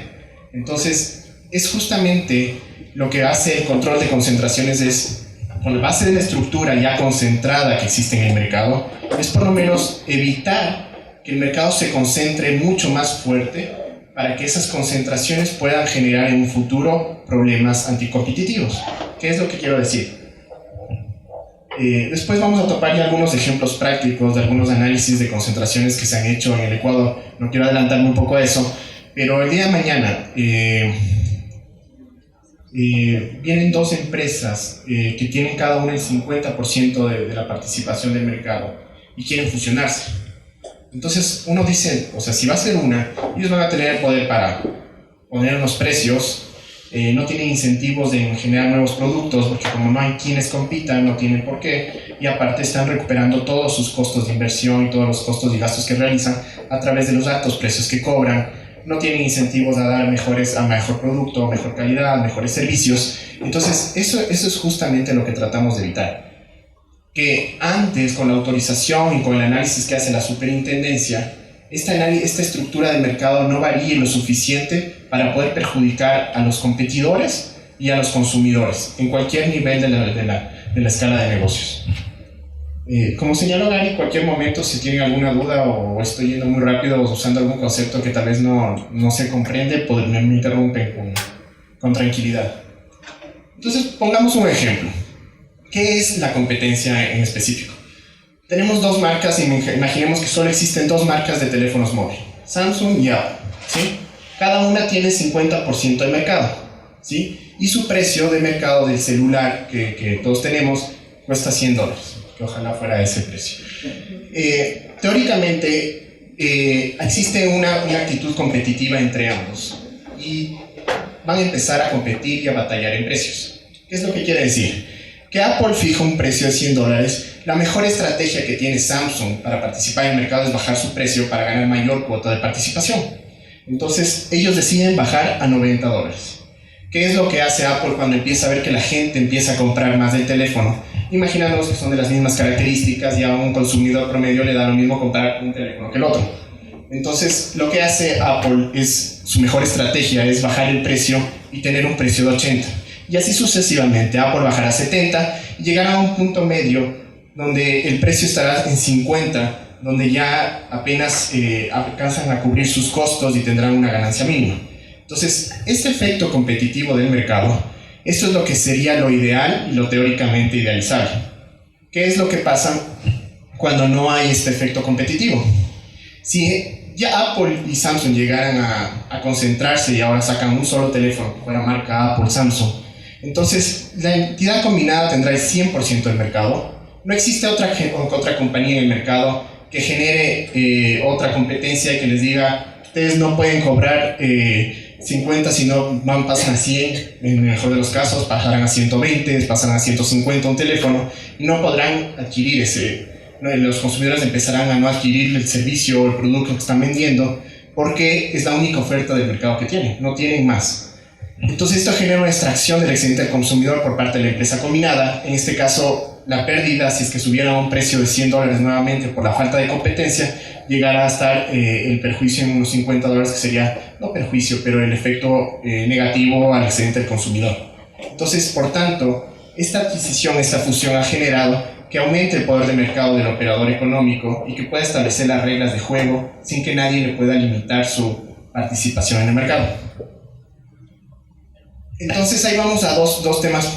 [SPEAKER 2] Entonces, es justamente lo que hace el control de concentraciones, es, con la base de la estructura ya concentrada que existe en el mercado, es por lo menos evitar que el mercado se concentre mucho más fuerte, para que esas concentraciones puedan generar en un futuro problemas anticompetitivos. ¿Qué es lo que quiero decir? Después vamos a topar ya algunos ejemplos prácticos de algunos análisis de concentraciones que se han hecho en el Ecuador. No quiero adelantarme un poco a eso, pero el día de mañana vienen dos empresas que tienen cada una el 50% de la participación del mercado y quieren fusionarse. Entonces uno dice, o sea, si va a ser una, ellos van a tener el poder para poner unos precios, no tienen incentivos de generar nuevos productos, porque como no hay quienes compitan, no tienen por qué, y aparte están recuperando todos sus costos de inversión y todos los costos y gastos que realizan a través de los altos precios que cobran. No tienen incentivos a dar a mejor producto, mejor calidad, mejores servicios. Entonces eso es justamente lo que tratamos de evitar. Que antes, con la autorización y con el análisis que hace la superintendencia, esta estructura de mercado no varíe lo suficiente para poder perjudicar a los competidores y a los consumidores en cualquier nivel de la escala de negocios. Como señaló Gary, en cualquier momento, si tienen alguna duda o estoy yendo muy rápido o usando algún concepto que tal vez no se comprende, me interrumpen con tranquilidad. Entonces, pongamos un ejemplo. ¿Qué es la competencia en específico? Tenemos dos marcas y imaginemos que solo existen dos marcas de teléfonos móviles, Samsung y Apple, ¿sí? Cada una tiene 50% de mercado, ¿sí? Y su precio de mercado del celular que todos tenemos cuesta $100, que ojalá fuera ese precio. Teóricamente, existe una actitud competitiva entre ambos y van a empezar a competir y a batallar en precios. ¿Qué es lo que quiere decir? Que Apple fija un precio de $100, la mejor estrategia que tiene Samsung para participar en el mercado es bajar su precio para ganar mayor cuota de participación. Entonces, ellos deciden bajar a $90. ¿Qué es lo que hace Apple cuando empieza a ver que la gente empieza a comprar más del teléfono? Imaginándonos que son de las mismas características y a un consumidor promedio le da lo mismo comprar un teléfono que el otro. Entonces, lo que hace Apple es, su mejor estrategia es bajar el precio y tener un precio de 80. Y así sucesivamente, Apple bajará a 70 y llegará a un punto medio donde el precio estará en 50, donde ya apenas alcanzan a cubrir sus costos y tendrán una ganancia mínima. Entonces, este efecto competitivo del mercado, esto es lo que sería lo ideal y lo teóricamente idealizable. ¿Qué es lo que pasa cuando no hay este efecto competitivo? Si ya Apple y Samsung llegaran a concentrarse y ahora sacan un solo teléfono que fuera marca Apple, Samsung, entonces la entidad combinada tendrá el 100% del mercado. No existe otra compañía en el mercado que genere otra competencia y que les diga, ustedes no pueden cobrar 50, sino pasan a 100, en el mejor de los casos, pasarán a 120, pasarán a 150 un teléfono y no podrán adquirir los consumidores empezarán a no adquirir el servicio o el producto que están vendiendo porque es la única oferta del mercado que tienen, no tienen más. Entonces esto genera una extracción del excedente del consumidor por parte de la empresa combinada. En este caso, la pérdida, si es que subiera a un precio de $100 nuevamente por la falta de competencia, llegará a estar el perjuicio en unos $50, que sería, no perjuicio, pero el efecto negativo al excedente del consumidor. Entonces, por tanto, esta adquisición, esta fusión ha generado que aumente el poder de mercado del operador económico y que pueda establecer las reglas de juego sin que nadie le pueda limitar su participación en el mercado. Entonces ahí vamos a dos temas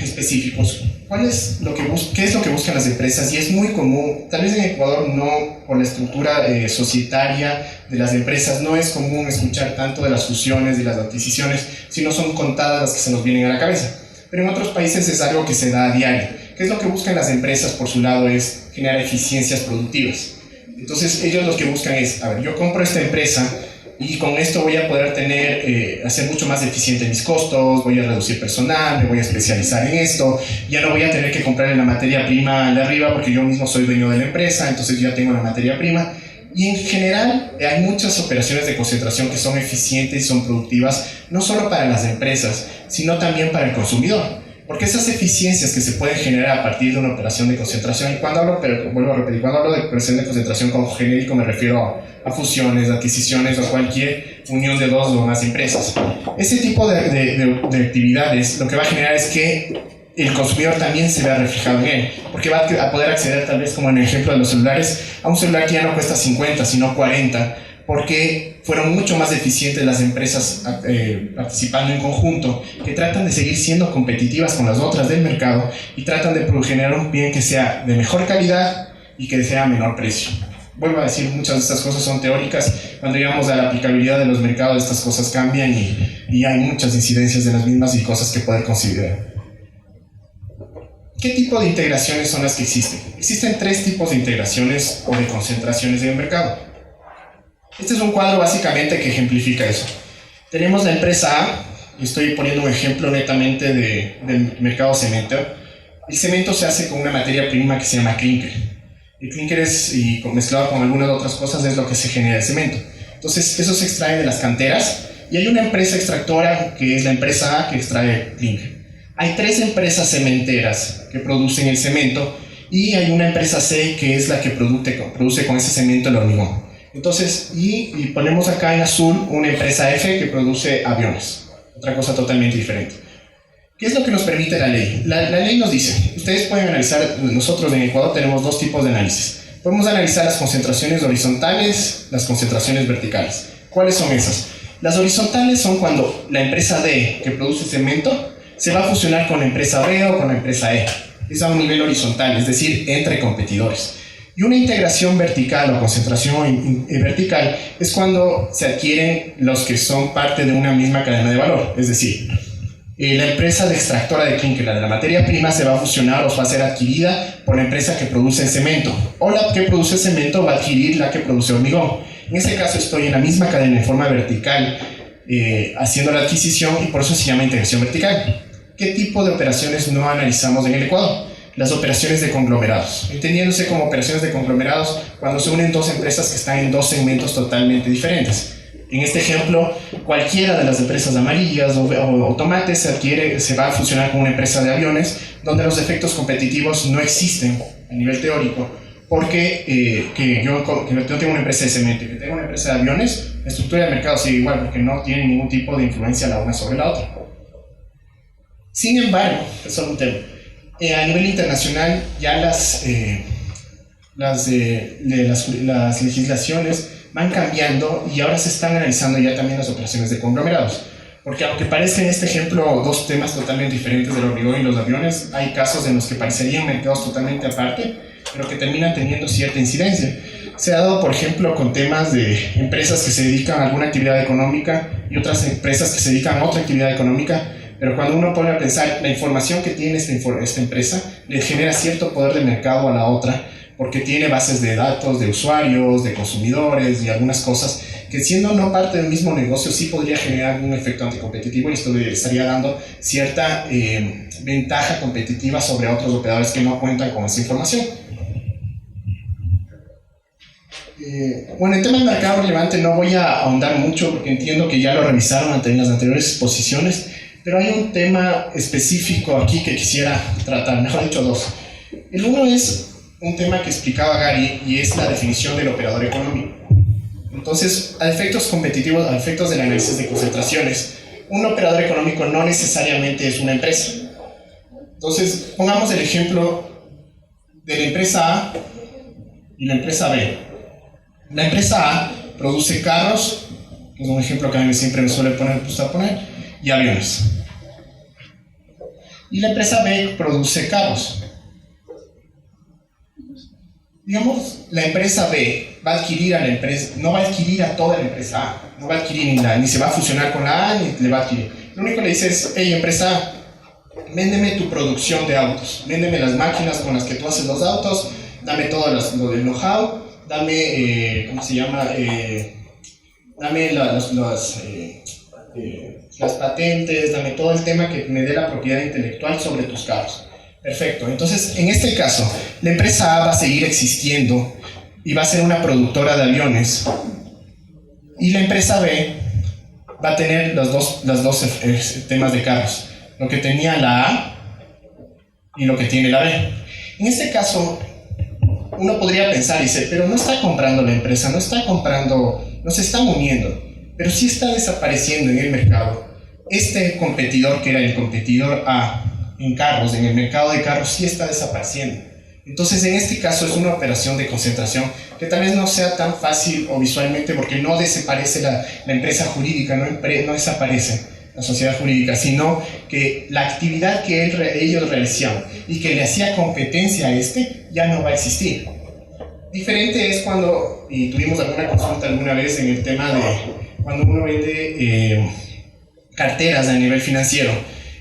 [SPEAKER 2] específicos. ¿Qué es lo que buscan las empresas? Y es muy común, tal vez en Ecuador no, por la estructura societaria de las empresas, no es común escuchar tanto de las fusiones y las adquisiciones, sino son contadas las que se nos vienen a la cabeza. Pero en otros países es algo que se da a diario. ¿Qué es lo que buscan las empresas por su lado? Es generar eficiencias productivas. Entonces ellos lo que buscan es, a ver, yo compro esta empresa y con esto voy a poder hacer mucho más eficiente mis costos, voy a reducir personal, me voy a especializar en esto, ya no voy a tener que comprarle la materia prima de arriba porque yo mismo soy dueño de la empresa, entonces yo ya tengo la materia prima. Y en general hay muchas operaciones de concentración que son eficientes y son productivas, no solo para las empresas, sino también para el consumidor. Porque esas eficiencias que se pueden generar a partir de una operación de concentración, y cuando hablo, pero vuelvo a repetir, cuando hablo de operación de concentración como genérico me refiero a fusiones, adquisiciones o cualquier unión de dos o más empresas. Ese tipo de actividades lo que va a generar es que el consumidor también se vea reflejado en él, porque va a poder acceder, tal vez como en el ejemplo de los celulares, a un celular que ya no cuesta 50, sino 40, porque fueron mucho más eficientes las empresas participando en conjunto, que tratan de seguir siendo competitivas con las otras del mercado y tratan de generar un bien que sea de mejor calidad y que sea a menor precio. Vuelvo a decir, muchas de estas cosas son teóricas. Cuando llegamos a la aplicabilidad de los mercados, estas cosas cambian y hay muchas incidencias de las mismas y cosas que poder considerar. ¿Qué tipo de integraciones son las que existen? Existen tres tipos de integraciones o de concentraciones en el mercado. Este es un cuadro básicamente que ejemplifica eso. Tenemos la empresa A, y estoy poniendo un ejemplo netamente del mercado cemento. El cemento se hace con una materia prima que se llama clinker. El clinker y mezclado con algunas otras cosas es lo que se genera el cemento. Entonces eso se extrae de las canteras y hay una empresa extractora que es la empresa A que extrae clinker. Hay tres empresas cementeras que producen el cemento y hay una empresa C que es la que produce con ese cemento el hormigón. Entonces, y ponemos acá en azul una empresa F que produce aviones, otra cosa totalmente diferente. ¿Qué es lo que nos permite la ley? La ley nos dice, ustedes pueden analizar, nosotros en Ecuador tenemos dos tipos de análisis. Podemos analizar las concentraciones horizontales, las concentraciones verticales. ¿Cuáles son esas? Las horizontales son cuando la empresa D que produce cemento se va a fusionar con la empresa B o con la empresa E. Es a un nivel horizontal, es decir, entre competidores. Y una integración vertical o concentración vertical es cuando se adquieren los que son parte de una misma cadena de valor. Es decir, la empresa de extractora de clinker, la de la materia prima, se va a fusionar o va a ser adquirida por la empresa que produce cemento. O la que produce cemento va a adquirir la que produce hormigón. En ese caso estoy en la misma cadena en forma vertical haciendo la adquisición y por eso se llama integración vertical. ¿Qué tipo de operaciones no analizamos en el Ecuador? Las operaciones de conglomerados, entendiéndose como operaciones de conglomerados cuando se unen dos empresas que están en dos segmentos totalmente diferentes. En este ejemplo, cualquiera de las empresas amarillas o tomates se va a fusionar con una empresa de aviones donde los efectos competitivos no existen a nivel teórico, porque que yo tengo una empresa de cemento y que tengo una empresa de aviones, la estructura del mercado sigue igual porque no tiene ningún tipo de influencia la una sobre la otra. Sin embargo, eso es un tema. A nivel internacional ya las legislaciones van cambiando y ahora se están analizando ya también las operaciones de conglomerados. Porque aunque parezcan en este ejemplo dos temas totalmente diferentes del hormigón y los aviones, hay casos en los que parecerían mercados totalmente aparte, pero que terminan teniendo cierta incidencia. Se ha dado, por ejemplo, con temas de empresas que se dedican a alguna actividad económica y otras empresas que se dedican a otra actividad económica. Pero cuando uno pone a pensar, la información que tiene esta empresa le genera cierto poder de mercado a la otra, porque tiene bases de datos de usuarios, de consumidores y algunas cosas que, siendo no parte del mismo negocio, sí podría generar un efecto anticompetitivo y esto le estaría dando cierta ventaja competitiva sobre otros operadores que no cuentan con esa información. Bueno, en tema del mercado relevante no voy a ahondar mucho porque entiendo que ya lo revisaron en las anteriores exposiciones. Pero hay un tema específico aquí que quisiera tratar, mejor dicho dos. El uno es un tema que explicaba Gary y es la definición del operador económico. Entonces, a efectos competitivos, a efectos del análisis de concentraciones, un operador económico no necesariamente es una empresa. Entonces, pongamos el ejemplo de la empresa A y la empresa B. La empresa A produce carros, que es un ejemplo que a mí siempre me suele poner, y aviones. Y la empresa B produce carros. Digamos, la empresa B va a adquirir a la empresa, no va a adquirir a toda la empresa A, no va a adquirir ni se va a fusionar con la A ni le va a adquirir. Lo único que le dice es, hey empresa A, véndeme tu producción de autos, véndeme las máquinas con las que tú haces los autos, dame todo lo del know-how, dame, ¿cómo se llama? Dame las patentes, dame todo el tema que me dé la propiedad intelectual sobre tus carros. Perfecto, entonces en este caso la empresa A va a seguir existiendo y va a ser una productora de aviones y la empresa B va a tener los dos temas de carros, lo que tenía la A y lo que tiene la B. En este caso uno podría pensar y decir, pero no está comprando la empresa, no se están uniendo, pero sí está desapareciendo en el mercado. Este competidor que era el competidor A en carros, en el mercado de carros, sí está desapareciendo. Entonces, en este caso es una operación de concentración que tal vez no sea tan fácil o visualmente porque no desaparece la empresa jurídica, no desaparece la sociedad jurídica, sino que la actividad que ellos realizaban y que le hacía competencia a ya no va a existir. Diferente es cuando, y tuvimos alguna consulta alguna vez en el tema de cuando uno vende carteras a nivel financiero.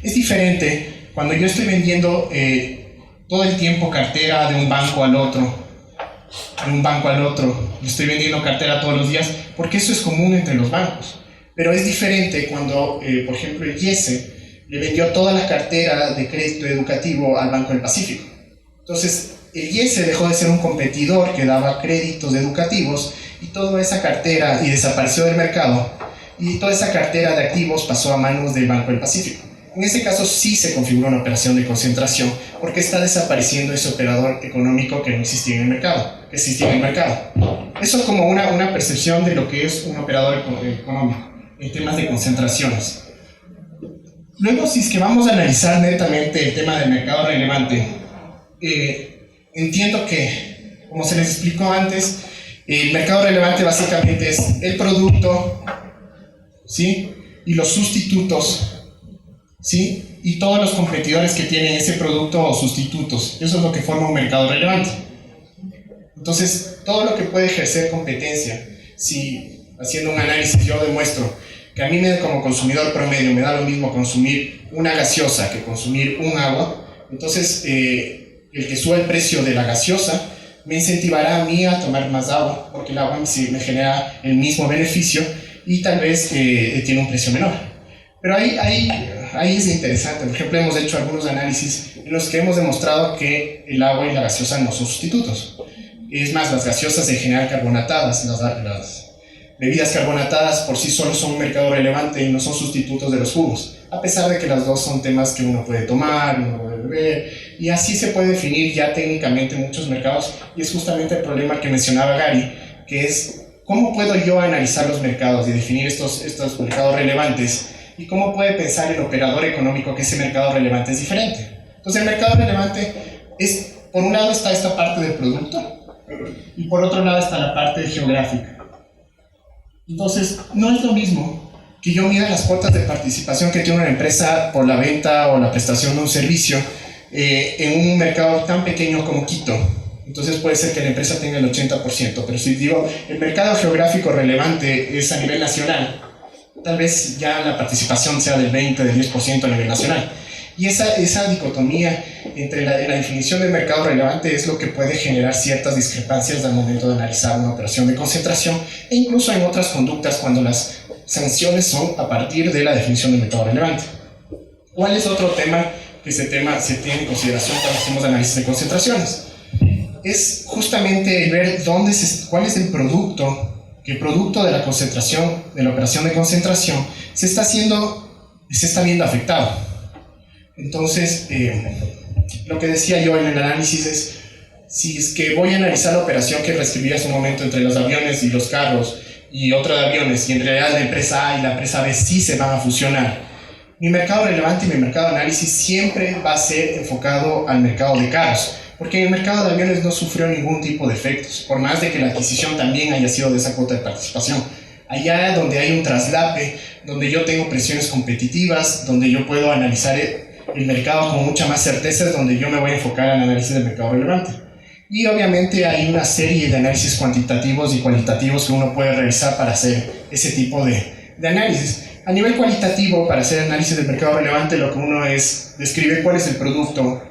[SPEAKER 2] Es diferente cuando yo estoy vendiendo todo el tiempo cartera de un banco al otro, yo estoy vendiendo cartera todos los días, porque eso es común entre los bancos. Pero es diferente cuando, por ejemplo, el IESE le vendió toda la cartera de crédito educativo al Banco del Pacífico. Entonces, el IESE dejó de ser un competidor que daba créditos educativos y toda esa cartera y desapareció del mercado y toda esa cartera de activos pasó a manos del Banco del Pacífico. En ese caso sí se configura una operación de concentración porque está desapareciendo ese operador económico que no existía en el mercado, Eso es como una percepción de lo que es un operador económico en temas de concentraciones. Luego, si es que vamos a analizar netamente el tema del mercado relevante, entiendo que, como se les explicó antes, el mercado relevante básicamente es el producto, ¿sí? Y los sustitutos ¿sí? Y todos los competidores que tienen ese producto o sustitutos. Eso es lo que forma un mercado relevante. Entonces, todo lo que puede ejercer competencia, si haciendo un análisis yo demuestro que a mí como consumidor promedio me da lo mismo consumir una gaseosa que consumir un agua, entonces el que suba el precio de la gaseosa me incentivará a mí a tomar más agua, porque el agua me genera el mismo beneficio y tal vez tiene un precio menor. Pero ahí es interesante. Por ejemplo, hemos hecho algunos análisis en los que hemos demostrado que el agua y la gaseosa no son sustitutos. Es más, las gaseosas en general carbonatadas, las bebidas carbonatadas por sí solos son un mercado relevante y no son sustitutos de los jugos, a pesar de que las dos son temas que uno puede tomar, uno puede beber, y así se puede definir ya técnicamente muchos mercados, y es justamente el problema que mencionaba Gary, que es cómo puedo yo analizar los mercados y definir estos mercados relevantes, y cómo puede pensar el operador económico que ese mercado relevante es diferente. Entonces el mercado relevante es, por un lado está esta parte del producto, y por otro lado está la parte geográfica. Entonces, no es lo mismo que yo mida las cuotas de participación que tiene una empresa por la venta o la prestación de un servicio en un mercado tan pequeño como Quito. Entonces puede ser que la empresa tenga el 80%, pero si digo el mercado geográfico relevante es a nivel nacional, tal vez ya la participación sea del 20, del 10% a nivel nacional. Y esa dicotomía entre la definición del mercado relevante es lo que puede generar ciertas discrepancias al momento de analizar una operación de concentración e incluso en otras conductas cuando las sanciones son a partir de la definición del mercado relevante. ¿Cuál es otro tema que se tiene en consideración cuando hacemos análisis de concentraciones? Es justamente ver cuál es el producto, que el producto de la concentración, de la operación de concentración, se está viendo afectado. Entonces, lo que decía yo en el análisis es, si es que voy a analizar la operación que describí hace un momento entre los aviones y los carros y otra de aviones, y en realidad la empresa A y la empresa B sí se van a fusionar, mi mercado relevante y mi mercado de análisis siempre va a ser enfocado al mercado de carros, porque en el mercado de aviones no sufrió ningún tipo de efectos, por más de que la adquisición también haya sido de esa cuota de participación. Allá donde hay un traslape, donde yo tengo presiones competitivas, donde yo puedo analizar el mercado con mucha más certeza, es donde yo me voy a enfocar en el análisis del mercado relevante. Y obviamente hay una serie de análisis cuantitativos y cualitativos que uno puede realizar para hacer ese tipo de análisis. A nivel cualitativo, para hacer análisis del mercado relevante, lo que uno es describir cuál es el producto,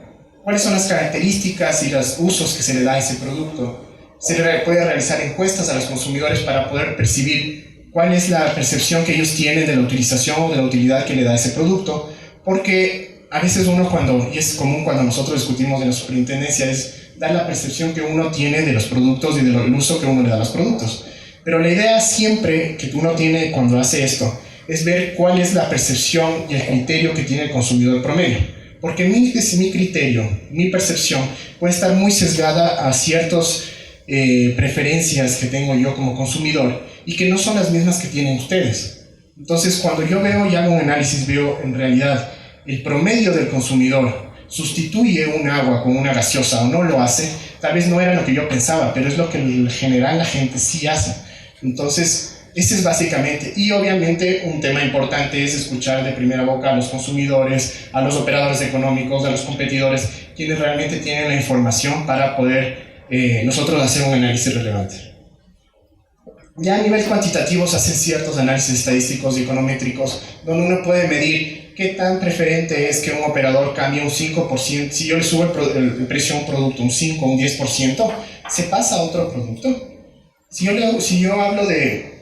[SPEAKER 2] cuáles son las características y los usos que se le da a ese producto. Se le puede realizar encuestas a los consumidores para poder percibir cuál es la percepción que ellos tienen de la utilización o de la utilidad que le da ese producto, porque a veces y es común cuando nosotros discutimos en la superintendencia, es dar la percepción que uno tiene de los productos y del uso que uno le da a los productos. Pero la idea siempre que uno tiene cuando hace esto es ver cuál es la percepción y el criterio que tiene el consumidor promedio. Porque mi criterio, mi percepción puede estar muy sesgada a ciertas preferencias que tengo yo como consumidor y que no son las mismas que tienen ustedes. Entonces, cuando yo veo y hago un análisis, veo en realidad el promedio del consumidor sustituye un agua con una gaseosa o no lo hace, tal vez no era lo que yo pensaba, pero es lo que en general la gente sí hace. Entonces, ese es básicamente, y obviamente un tema importante es escuchar de primera boca a los consumidores, a los operadores económicos, a los competidores, quienes realmente tienen la información para poder nosotros hacer un análisis relevante. Ya a nivel cuantitativo se hacen ciertos análisis estadísticos y econométricos donde uno puede medir qué tan preferente es que un operador cambie un 5%, si yo le subo el precio a un producto un 5 o un 10%, se pasa a otro producto. Si yo hablo de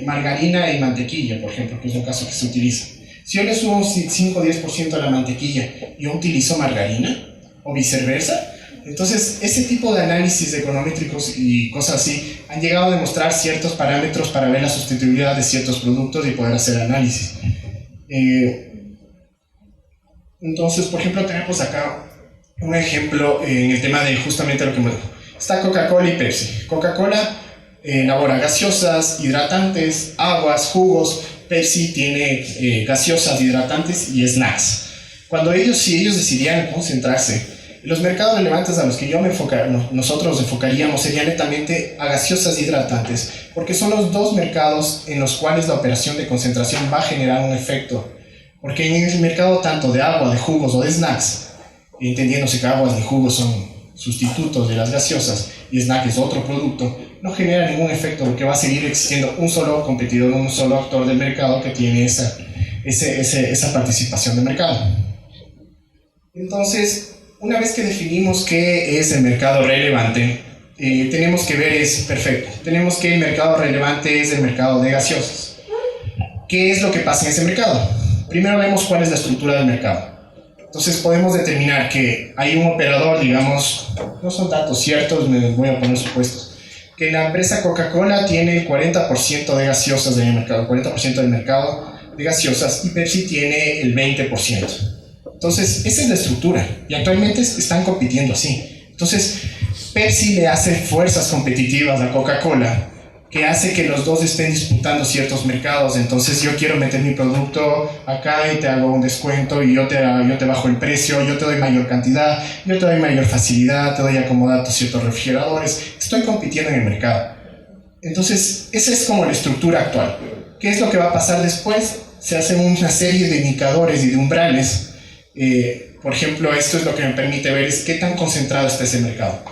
[SPEAKER 2] margarina y mantequilla, por ejemplo, que es el caso que se utiliza, si yo le subo un 5 o 10% a la mantequilla, ¿yo utilizo margarina? ¿O viceversa? Entonces, ese tipo de análisis econométricos y cosas así han llegado a demostrar ciertos parámetros para ver la sustituibilidad de ciertos productos y poder hacer análisis. Entonces, por ejemplo, tenemos acá un ejemplo en el tema de justamente lo que me... Está Coca-Cola y Pepsi. Coca-Cola elabora gaseosas, hidratantes, aguas, jugos. Pepsi tiene gaseosas, hidratantes y snacks. Si ellos decidieran concentrarse, los mercados relevantes a los que nosotros enfocaríamos serían netamente a gaseosas hidratantes, porque son los dos mercados en los cuales la operación de concentración va a generar un efecto. Porque en el mercado tanto de agua, de jugos o de snacks, entendiéndose que aguas y jugos son sustitutos de las gaseosas y snack es otro producto, no genera ningún efecto porque va a seguir existiendo un solo competidor, un solo actor del mercado que tiene esa participación de mercado. Entonces, una vez que definimos qué es el mercado relevante, tenemos que ver tenemos que el mercado relevante es el mercado de gaseosas. ¿Qué es lo que pasa en ese mercado? Primero vemos cuál es la estructura del mercado. Entonces podemos determinar que hay un operador, digamos, no son datos ciertos, me voy a poner supuestos, que la empresa Coca-Cola tiene el 40% de gaseosas en el mercado, el 40% del mercado de gaseosas, y Pepsi tiene el 20%. Entonces, esa es la estructura, y actualmente están compitiendo así. Entonces, Pepsi le hace fuerzas competitivas a Coca-Cola, que hace que los dos estén disputando ciertos mercados. Entonces yo quiero meter mi producto acá y te hago un descuento y yo te bajo el precio, yo te doy mayor cantidad, yo te doy mayor facilidad, te doy acomodados ciertos refrigeradores. Estoy compitiendo en el mercado. Entonces esa es como la estructura actual. ¿Qué es lo que va a pasar después? Se hacen una serie de indicadores y de umbrales. Por ejemplo, esto es lo que me permite ver es qué tan concentrado está ese mercado.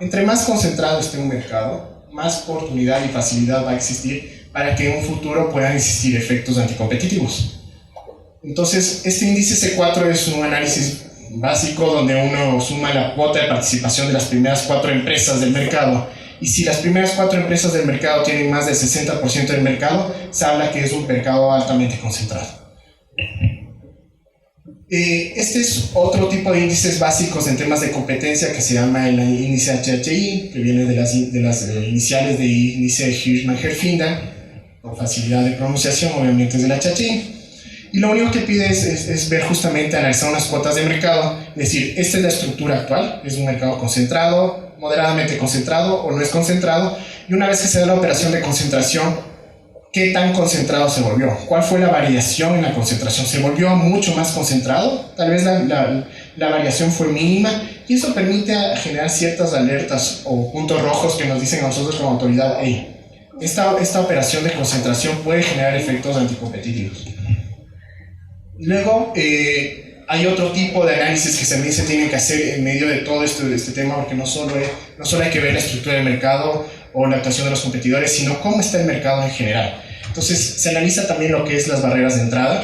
[SPEAKER 2] Entre más concentrado esté un mercado, más oportunidad y facilidad va a existir para que en un futuro puedan existir efectos anticompetitivos. Entonces, este índice C4 es un análisis básico donde uno suma la cuota de participación de las primeras 4 empresas del mercado, y si las primeras 4 empresas del mercado tienen más del 60% del mercado, se habla que es un mercado altamente concentrado. Este es otro tipo de índices básicos en temas de competencia que se llama el índice HHI, que viene de las iniciales de índice Hirschman-Herfinda, con facilidad de pronunciación, obviamente es del HHI. Y lo único que pide es ver justamente, analizar unas cuotas de mercado, es decir, esta es la estructura actual, es un mercado concentrado, moderadamente concentrado o no es concentrado, y una vez que se da la operación de concentración, ¿qué tan concentrado se volvió? ¿Cuál fue la variación en la concentración? ¿Se volvió mucho más concentrado? Tal vez la variación fue mínima, y eso permite generar ciertas alertas o puntos rojos que nos dicen a nosotros como autoridad: hey, esta operación de concentración puede generar efectos anticompetitivos. Luego, hay otro tipo de análisis que también se tienen que hacer en medio de todo este tema, porque no solo hay que ver la estructura del mercado o la actuación de los competidores, sino cómo está el mercado en general. Entonces, se analiza también lo que es las barreras de entrada,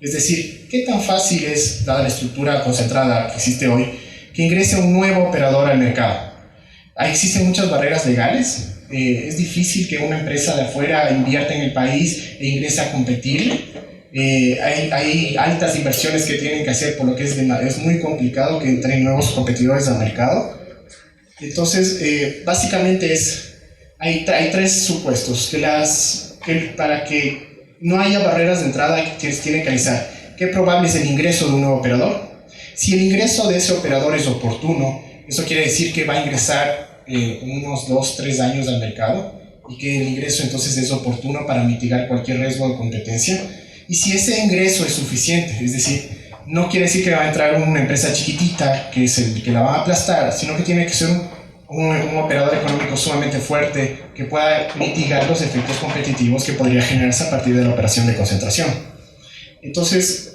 [SPEAKER 2] es decir, qué tan fácil es, dada la estructura concentrada que existe hoy, que ingrese un nuevo operador al mercado. Ahí existen muchas barreras legales. Es difícil que una empresa de afuera invierta en el país e ingrese a competir. Hay altas inversiones que tienen que hacer, por lo que es muy complicado que entren nuevos competidores al mercado. Entonces, básicamente hay 3 supuestos que para que no haya barreras de entrada tienen que analizar qué probable es el ingreso de un nuevo operador. Si el ingreso de ese operador es oportuno, eso quiere decir que va a ingresar unos 2-3 años al mercado, y que el ingreso entonces es oportuno para mitigar cualquier riesgo de competencia. Y si ese ingreso es suficiente, es decir, no quiere decir que va a entrar una empresa chiquitita que la va a aplastar, sino que tiene que ser un operador económico sumamente fuerte que pueda mitigar los efectos competitivos que podría generarse a partir de la operación de concentración. Entonces,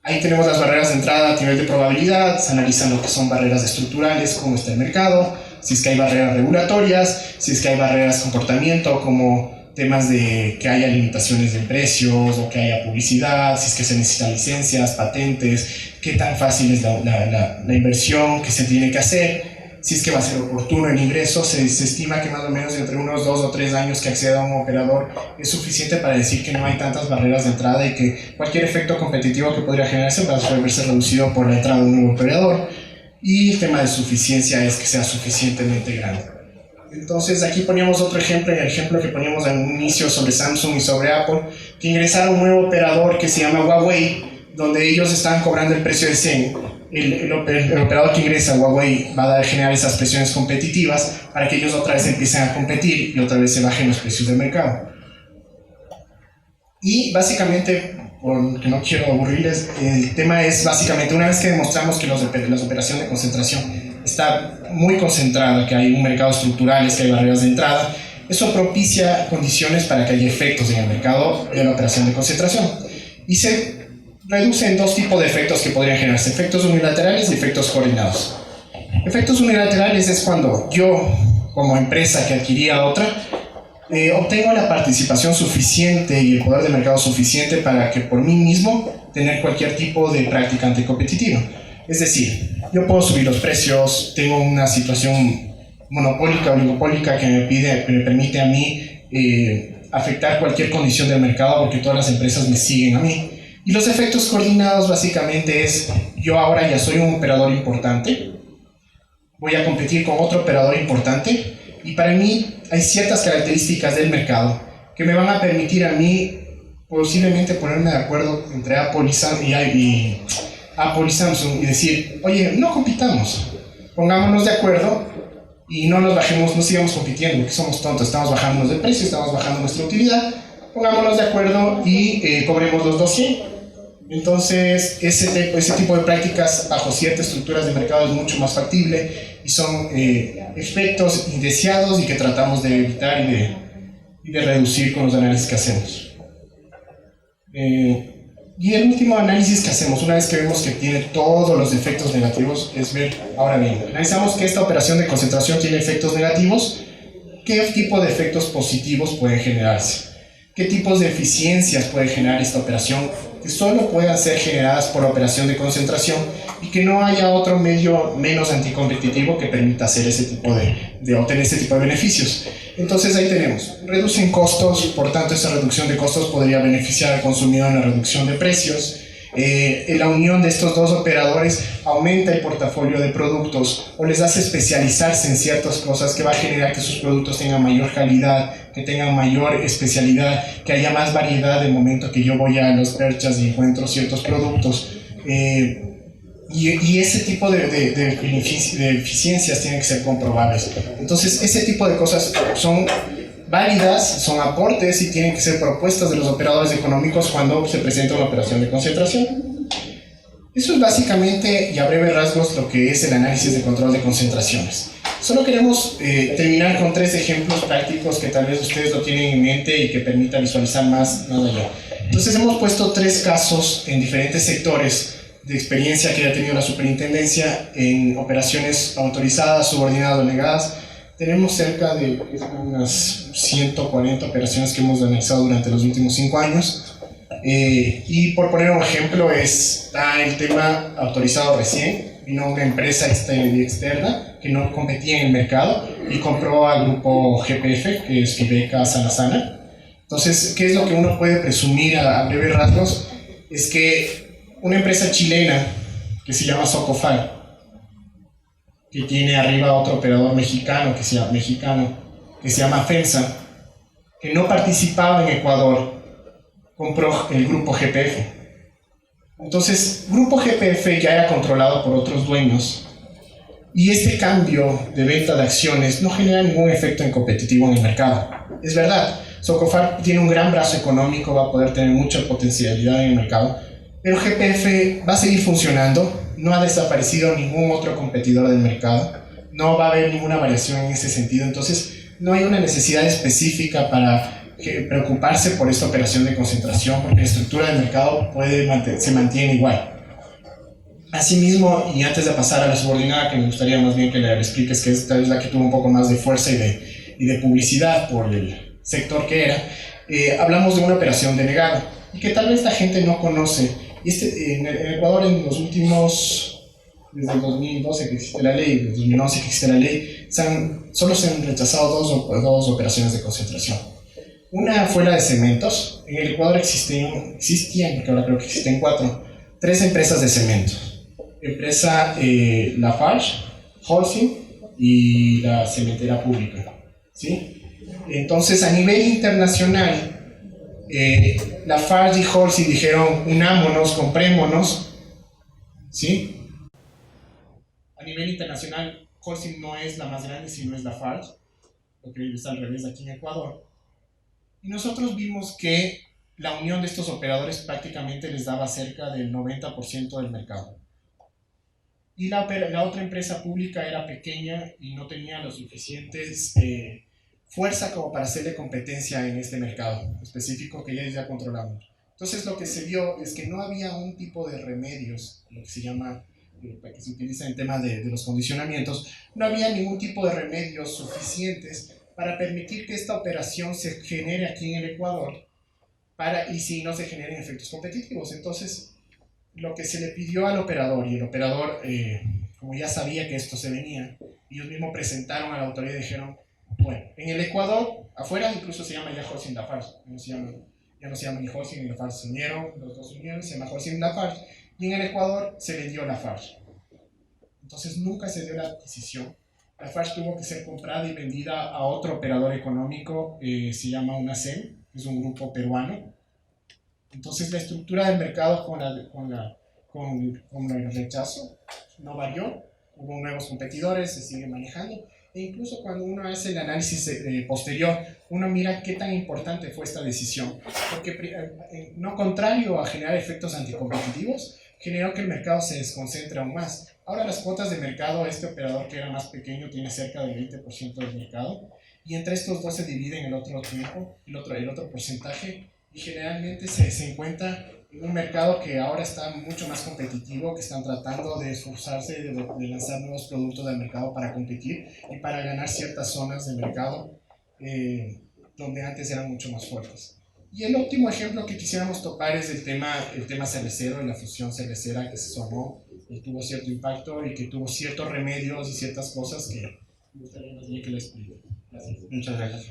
[SPEAKER 2] ahí tenemos las barreras de entrada a nivel de probabilidad, se analizan lo que son barreras estructurales, cómo está el mercado, si es que hay barreras regulatorias, si es que hay barreras de comportamiento, como temas de que haya limitaciones de precios o que haya publicidad, si es que se necesitan licencias, patentes, qué tan fácil es la inversión que se tiene que hacer, si es que va a ser oportuno el ingreso. Se estima que más o menos entre unos 2 o 3 años que acceda a un operador es suficiente para decir que no hay tantas barreras de entrada y que cualquier efecto competitivo que podría generarse va a verse reducido por la entrada de un nuevo operador. Y el tema de suficiencia es que sea suficientemente grande. Entonces aquí poníamos otro ejemplo, el ejemplo que poníamos al inicio sobre Samsung y sobre Apple, que ingresaron un nuevo operador que se llama Huawei, donde ellos están cobrando el precio de 100. El operador que ingresa a Huawei va a generar esas presiones competitivas para que ellos otra vez empiecen a competir y otra vez se bajen los precios del mercado. Y básicamente, porque no quiero aburrirles, el tema es básicamente, una vez que demostramos que las operaciones de concentración está muy concentrada, que hay un mercado estructural, que hay barreras de entrada, eso propicia condiciones para que haya efectos en el mercado de la operación de concentración. Y se reducen dos tipos de efectos que podrían generarse: efectos unilaterales y efectos coordinados. Efectos unilaterales es cuando yo, como empresa que adquiría otra, obtengo la participación suficiente y el poder de mercado suficiente para que por mí mismo tener cualquier tipo de práctica anticompetitiva. Es decir, yo puedo subir los precios, tengo una situación monopólica o oligopólica que me permite a mí afectar cualquier condición del mercado porque todas las empresas me siguen a mí. Y los efectos coordinados básicamente es, yo ahora ya soy un operador importante, voy a competir con otro operador importante y para mí hay ciertas características del mercado que me van a permitir a mí posiblemente ponerme de acuerdo entre Apple y Samsung y decir, oye, no compitamos, pongámonos de acuerdo y no nos bajemos, no sigamos compitiendo porque somos tontos, estamos bajándonos de precio, estamos bajando nuestra utilidad, pongámonos de acuerdo y cobremos los 200. Entonces, ese tipo de prácticas bajo ciertas estructuras de mercado es mucho más factible y son efectos indeseados y que tratamos de evitar y de reducir con los análisis que hacemos. Y el último análisis que hacemos, una vez que vemos que tiene todos los efectos negativos, es ver, ahora bien, analizamos que esta operación de concentración tiene efectos negativos, ¿qué tipo de efectos positivos pueden generarse? ¿Qué tipos de eficiencias puede generar esta operación que solo puedan ser generadas por la operación de concentración y que no haya otro medio menos anticompetitivo que permita hacer ese tipo de obtener ese tipo de beneficios? Entonces ahí tenemos, reducen costos, por tanto esa reducción de costos podría beneficiar al consumidor en la reducción de precios. La unión de estos dos operadores aumenta el portafolio de productos o les hace especializarse en ciertas cosas que va a generar que sus productos tengan mayor calidad, que tengan mayor especialidad, que haya más variedad del momento que yo voy a los perchas y encuentro ciertos productos. Y ese tipo de eficiencias tienen que ser comprobables. Entonces ese tipo de cosas son válidas, son aportes y tienen que ser propuestas de los operadores económicos cuando se presenta una operación de concentración. Eso es básicamente y a breves rasgos lo que es el análisis de control de concentraciones. Solo queremos terminar con 3 ejemplos prácticos que tal vez ustedes lo tienen en mente y que permita visualizar más allá. Entonces hemos puesto 3 casos en diferentes sectores de experiencia que ha tenido la superintendencia en operaciones autorizadas, subordinadas o negadas. Tenemos cerca de unas 140 operaciones que hemos analizado durante los últimos 5 años. Y por poner un ejemplo, está el tema autorizado recién. Vino una empresa externa que no competía en el mercado y compró al grupo GPF, que es Fibeca Sanasana. Entonces, ¿qué es lo que uno puede presumir a breves rasgos? Es que una empresa chilena que se llama Socofal, que tiene arriba otro operador mexicano que se llama FEMSA, que no participaba en Ecuador, compró el grupo GPF. Entonces, Grupo GPF ya era controlado por otros dueños y este cambio de venta de acciones no genera ningún efecto competitivo en el mercado. Es verdad, Socofal tiene un gran brazo económico, va a poder tener mucha potencialidad en el mercado, pero GPF va a seguir funcionando, no ha desaparecido ningún otro competidor del mercado, no va a haber ninguna variación en ese sentido, entonces no hay una necesidad específica para preocuparse por esta operación de concentración porque la estructura del mercado se mantiene igual. Asimismo, y antes de pasar a la subordinada, que me gustaría más bien que le expliques, que es tal vez la que tuvo un poco más de fuerza y de publicidad por el sector que era, hablamos de una operación de negado y que tal vez la gente no conoce. Y en Ecuador en los últimos, desde el 2012 que existe la ley, desde el 2011 que existe la ley, solo se han rechazado dos operaciones de concentración. Una fue la de cementos. En el Ecuador existían, porque ahora creo que existen 4, 3 empresas de cementos. Empresa Lafarge, Holcim y la cementera pública, ¿sí? Entonces, a nivel internacional, Lafarge y Holcim dijeron, unámonos, comprémonos, ¿sí? A nivel internacional, Holcim no es la más grande, sino es Lafarge, lo que es al revés aquí en Ecuador. Y nosotros vimos que la unión de estos operadores prácticamente les daba cerca del 90% del mercado. Y la otra empresa pública era pequeña y no tenía lo suficientes fuerza como para hacerle competencia en este mercado específico que ya controlamos. Entonces lo que se vio es que no había un tipo de remedios, lo que se llama, que se utiliza en temas de los condicionamientos, no había ningún tipo de remedios suficientes para permitir que esta operación se genere aquí en el Ecuador y si no se generen efectos competitivos. Entonces, lo que se le pidió al operador, y el operador, como ya sabía que esto se venía, ellos mismos presentaron a la autoridad y dijeron, bueno, en el Ecuador, afuera incluso se llama ya Holcim Lafarge, ya no se llama ni Holcim ni Lafarge, se unieron, los dos unieron, se llama Holcim Lafarge, y en el Ecuador se vendió Lafarge. Entonces nunca se dio la adquisición. Lafarge tuvo que ser comprada y vendida a otro operador económico, se llama UNACEM, es un grupo peruano. Entonces la estructura del mercado con el rechazo no varió, hubo nuevos competidores, se sigue manejando, e incluso cuando uno hace el análisis posterior, uno mira qué tan importante fue esta decisión, porque no contrario a generar efectos anticompetitivos, generó que el mercado se desconcentre aún más. Ahora las cuotas de mercado, este operador que era más pequeño tiene cerca del 20% del mercado, y entre estos dos se dividen el otro tiempo, el otro porcentaje, y generalmente se encuentra en un mercado que ahora está mucho más competitivo, que están tratando de esforzarse de lanzar nuevos productos del mercado para competir y para ganar ciertas zonas de mercado donde antes eran mucho más fuertes. Y el último ejemplo que quisiéramos topar es el tema cervecero, la fusión cervecera que se sonó y tuvo cierto impacto y que tuvo ciertos remedios y ciertas cosas que me gustaría más bien que le explique. Gracias.
[SPEAKER 3] Muchas gracias.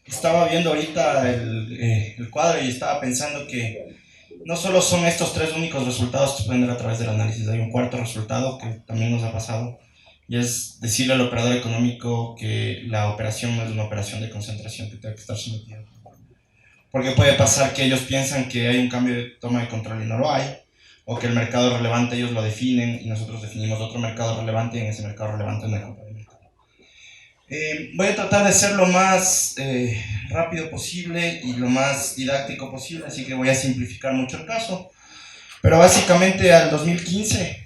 [SPEAKER 3] Estaba viendo ahorita el cuadro y estaba pensando que no solo son estos tres únicos resultados que se pueden ver a través del análisis, hay un cuarto resultado que también nos ha pasado, y es decirle al operador económico que la operación no es una operación de concentración que tenga que estar sometida. Porque puede pasar que ellos piensan que hay un cambio de toma de control y no lo hay, o que el mercado relevante ellos lo definen y nosotros definimos otro mercado relevante y en ese mercado relevante no hay compra de mercado. Voy a tratar de ser lo más rápido posible y lo más didáctico posible, así que voy a simplificar mucho el caso. Pero básicamente al 2015,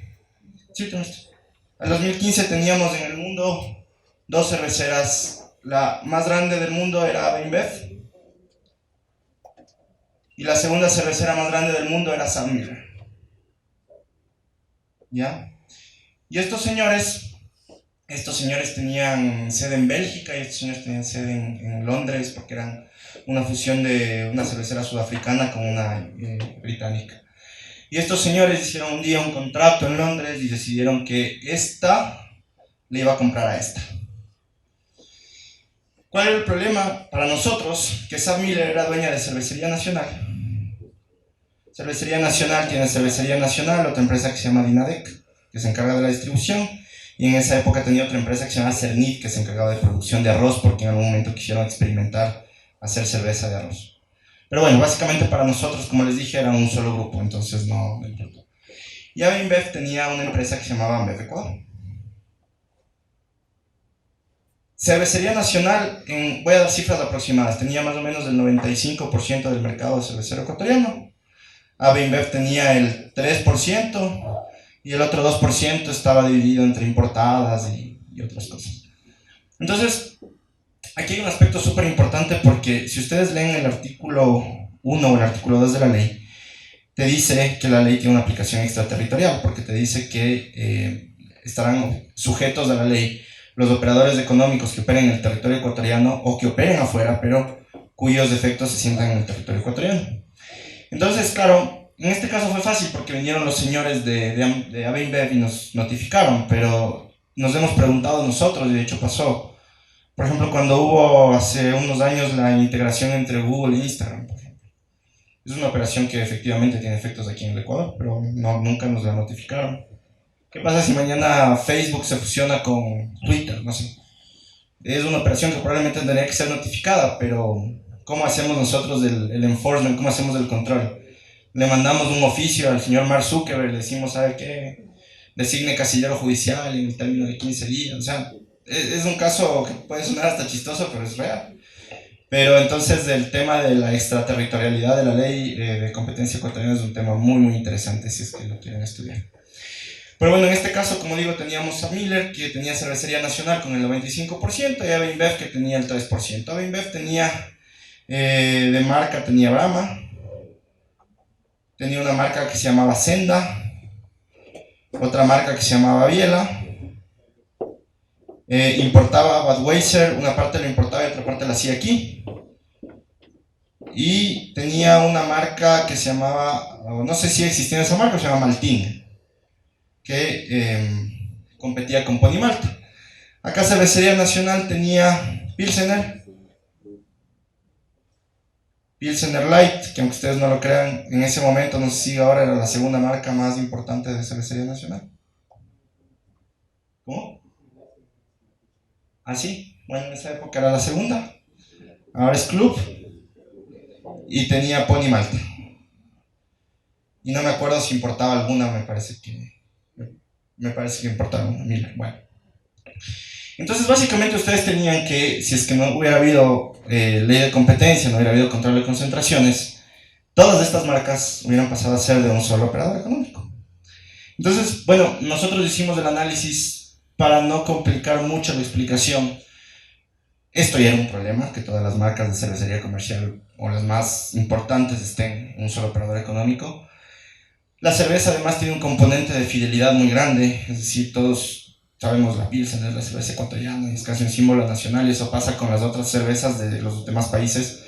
[SPEAKER 3] al 2015 teníamos en el mundo dos cerveceras. La más grande del mundo era AB InBev y la segunda cervecera más grande del mundo era SABMiller. ¿Ya? Y estos señores tenían sede en Bélgica y estos señores tenían sede en Londres porque eran una fusión de una cervecera sudafricana con una británica. Y estos señores hicieron un día un contrato en Londres y decidieron que esta le iba a comprar a esta. ¿Cuál era el problema para nosotros? Que SABMiller era dueña de Cervecería Nacional. Cervecería Nacional tiene Cervecería Nacional, otra empresa que se llama Dinadec, que se encarga de la distribución, y en esa época tenía otra empresa que se llama Cernit, que se encargaba de producción de arroz, porque en algún momento quisieron experimentar hacer cerveza de arroz. Pero bueno, básicamente para nosotros, como les dije, era un solo grupo, entonces no importó. Y AB InBev tenía una empresa que se llamaba Ambev Ecuador. Cervecería Nacional, voy a dar cifras aproximadas, tenía más o menos el 95% del mercado cervecero ecuatoriano. AB InBev tenía el 3% y el otro 2% estaba dividido entre importadas y otras cosas. Entonces, aquí hay un aspecto súper importante porque si ustedes leen el artículo 1 o el artículo 2 de la ley, te dice que la ley tiene una aplicación extraterritorial, porque te dice que estarán sujetos a la ley los operadores económicos que operen en el territorio ecuatoriano o que operen afuera, pero cuyos efectos se sientan en el territorio ecuatoriano. Entonces, claro, en este caso fue fácil porque vinieron los señores de AB InBev y nos notificaron, pero nos hemos preguntado nosotros, y de hecho pasó. Por ejemplo, cuando hubo hace unos años la integración entre Google e Instagram, por ejemplo. Es una operación que efectivamente tiene efectos aquí en el Ecuador, pero nunca nos la notificaron. ¿Qué pasa si mañana Facebook se fusiona con Twitter? No sé. Es una operación que probablemente tendría que ser notificada, pero ¿cómo hacemos nosotros el enforcement? ¿Cómo hacemos el control? Le mandamos un oficio al señor Mark Zuckerberg, le decimos, ¿sabe qué? Designe casillero judicial en el término de 15 días. O sea, es un caso que puede sonar hasta chistoso, pero es real. Pero entonces el tema de la extraterritorialidad de la ley de competencia ecuatoriana es un tema muy, muy interesante si es que lo quieren estudiar. Pero bueno, en este caso, como digo, teníamos a Miller, que tenía Cervecería Nacional con el 95%, y AB InBev, que tenía el 3%. AB InBev tenía De marca tenía Brahma, tenía una marca que se llamaba Senda, otra marca que se llamaba Biela, importaba Budweiser, una parte lo importaba y otra parte la hacía aquí, y tenía una marca que se llamaba, no sé si existía esa marca, se llama Maltín, que competía con Pony Malt. Acá Cervecería Nacional tenía Pilsener Light, que aunque ustedes no lo crean, en ese momento, no sé si ahora era la segunda marca más importante de Cervecería Nacional. ¿Cómo? ¿Ah, sí? Bueno, en esa época era la segunda. Ahora es Club. Y tenía Pony Malt. Y no me acuerdo si importaba alguna, me parece que importaba una, Miller. Bueno. Entonces, básicamente ustedes tenían que, si es que no hubiera habido ley de competencia, no hubiera habido control de concentraciones, todas estas marcas hubieran pasado a ser de un solo operador económico. Entonces, bueno, nosotros hicimos el análisis para no complicar mucho la explicación. Esto ya era un problema, que todas las marcas de cervecería comercial o las más importantes estén en un solo operador económico. La cerveza además tiene un componente de fidelidad muy grande, es decir, todos sabemos la Pilsen es la cerveza ecuatoriana, es casi un símbolo nacional, y eso pasa con las otras cervezas de los demás países.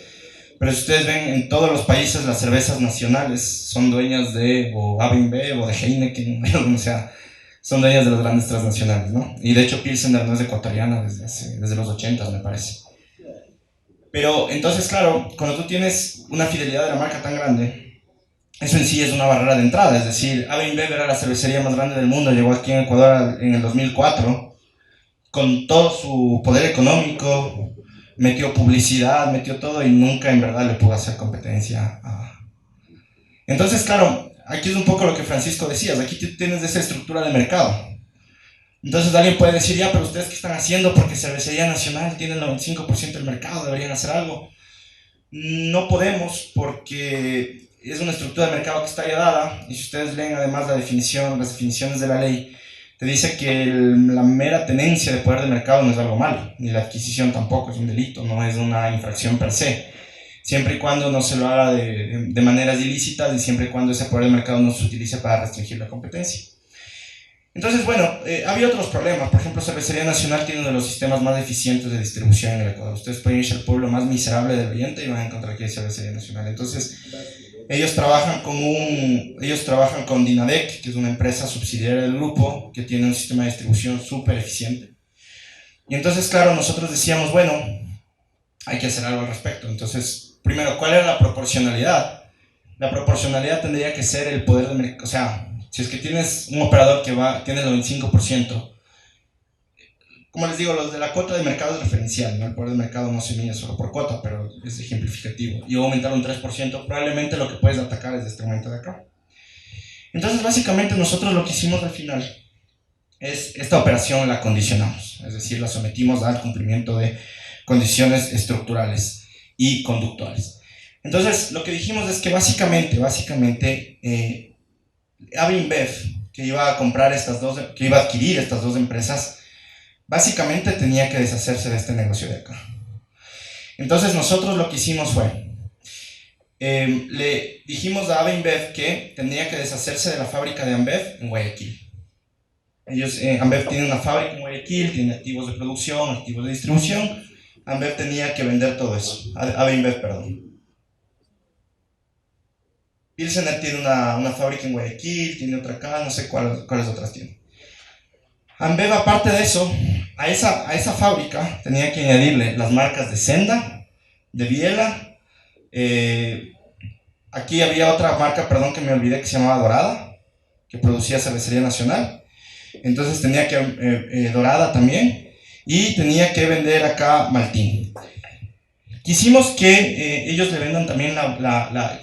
[SPEAKER 3] Pero si ustedes ven, en todos los países las cervezas nacionales son dueñas de o Avinbev o de Heineken, o sea, son dueñas de las grandes transnacionales, ¿no? Y de hecho Pilsener no es ecuatoriana desde los 80, me parece. Pero entonces, claro, cuando tú tienes una fidelidad de la marca tan grande, eso en sí es una barrera de entrada. Es decir, Avinbev era la cervecería más grande del mundo, llegó aquí en Ecuador en el 2004, con todo su poder económico, metió publicidad, metió todo y nunca en verdad le pudo hacer competencia. Entonces, claro, aquí es un poco lo que Francisco decías, aquí tienes esa estructura de mercado. Entonces alguien puede decir, ya, pero ustedes qué están haciendo porque Cervecería Nacional tiene el 95% del mercado, deberían hacer algo. No podemos porque es una estructura de mercado que está ya dada, y si ustedes leen además las definiciones de la ley, te dice que la mera tenencia de poder de mercado no es algo malo, ni la adquisición tampoco es un delito, no es una infracción per se, siempre y cuando no se lo haga de maneras ilícitas y siempre y cuando ese poder de mercado no se utilice para restringir la competencia. Entonces, bueno, había otros problemas. Por ejemplo, Cervecería Nacional tiene uno de los sistemas más eficientes de distribución en el Ecuador. Ustedes pueden irse al pueblo más miserable del Oriente y van a encontrar que hay Cervecería Nacional. Entonces, ellos trabajan con Dinadec, que es una empresa subsidiaria del grupo, que tiene un sistema de distribución súper eficiente. Y entonces, claro, nosotros decíamos, bueno, hay que hacer algo al respecto. Entonces, primero, ¿cuál era la proporcionalidad? La proporcionalidad tendría que ser el poder de mercado. O sea, si es que tienes un operador que tiene el 95%, como les digo, los de la cuota de mercado es referencial, ¿no? El poder de mercado no se mide solo por cuota, pero es ejemplificativo. Y aumentar un 3%, probablemente lo que puedes atacar es de este momento de acá. Entonces, básicamente, nosotros lo que hicimos al final es esta operación la condicionamos, es decir, la sometimos al cumplimiento de condiciones estructurales y conductuales. Entonces, lo que dijimos es que básicamente, Avinbev, que iba a adquirir estas dos empresas, básicamente tenía que deshacerse de este negocio de acá. Entonces nosotros lo que hicimos fue, le dijimos a Avinbev que tendría que deshacerse de la fábrica de Ambev en Guayaquil. Ambev tiene una fábrica en Guayaquil, tiene activos de producción, activos de distribución. Ambev tenía que vender todo eso. Avinbev, perdón. Pilsener tiene una fábrica en Guayaquil, tiene otra acá, no sé cuáles otras tiene. Ambev, aparte de eso, a esa fábrica tenía que añadirle las marcas de Senda, de Biela. Aquí había otra marca, perdón, que me olvidé, que se llamaba Dorada, que producía Cervecería Nacional. Entonces tenía que Dorada también, y tenía que vender acá Maltín. Quisimos que ellos le vendan también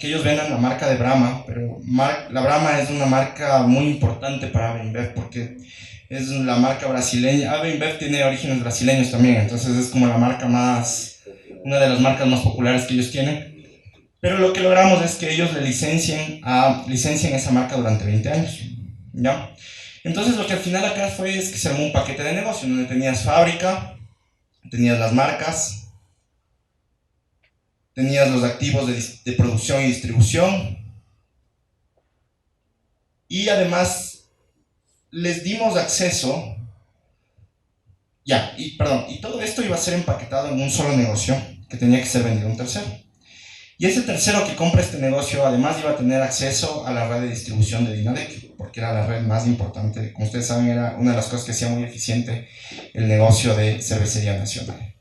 [SPEAKER 3] que ellos vendan la marca de Brahma, pero la Brahma es una marca muy importante para Avinbev porque es la marca brasileña. Avinbev tiene orígenes brasileños también, entonces es como una de las marcas más populares que ellos tienen. Pero lo que logramos es que ellos le licencien esa marca durante 20 años, ¿ya? Entonces lo que al final acá es que se armó un paquete de negocio donde tenías fábrica, tenías las marcas, tenías los activos de producción y distribución, y además les dimos acceso, y todo esto iba a ser empaquetado en un solo negocio que tenía que ser vendido a un tercero. Y ese tercero que compra este negocio además iba a tener acceso a la red de distribución de Dinadec, porque era la red más importante. Como ustedes saben, era una de las cosas que hacía muy eficiente el negocio de Cervecería Nacional.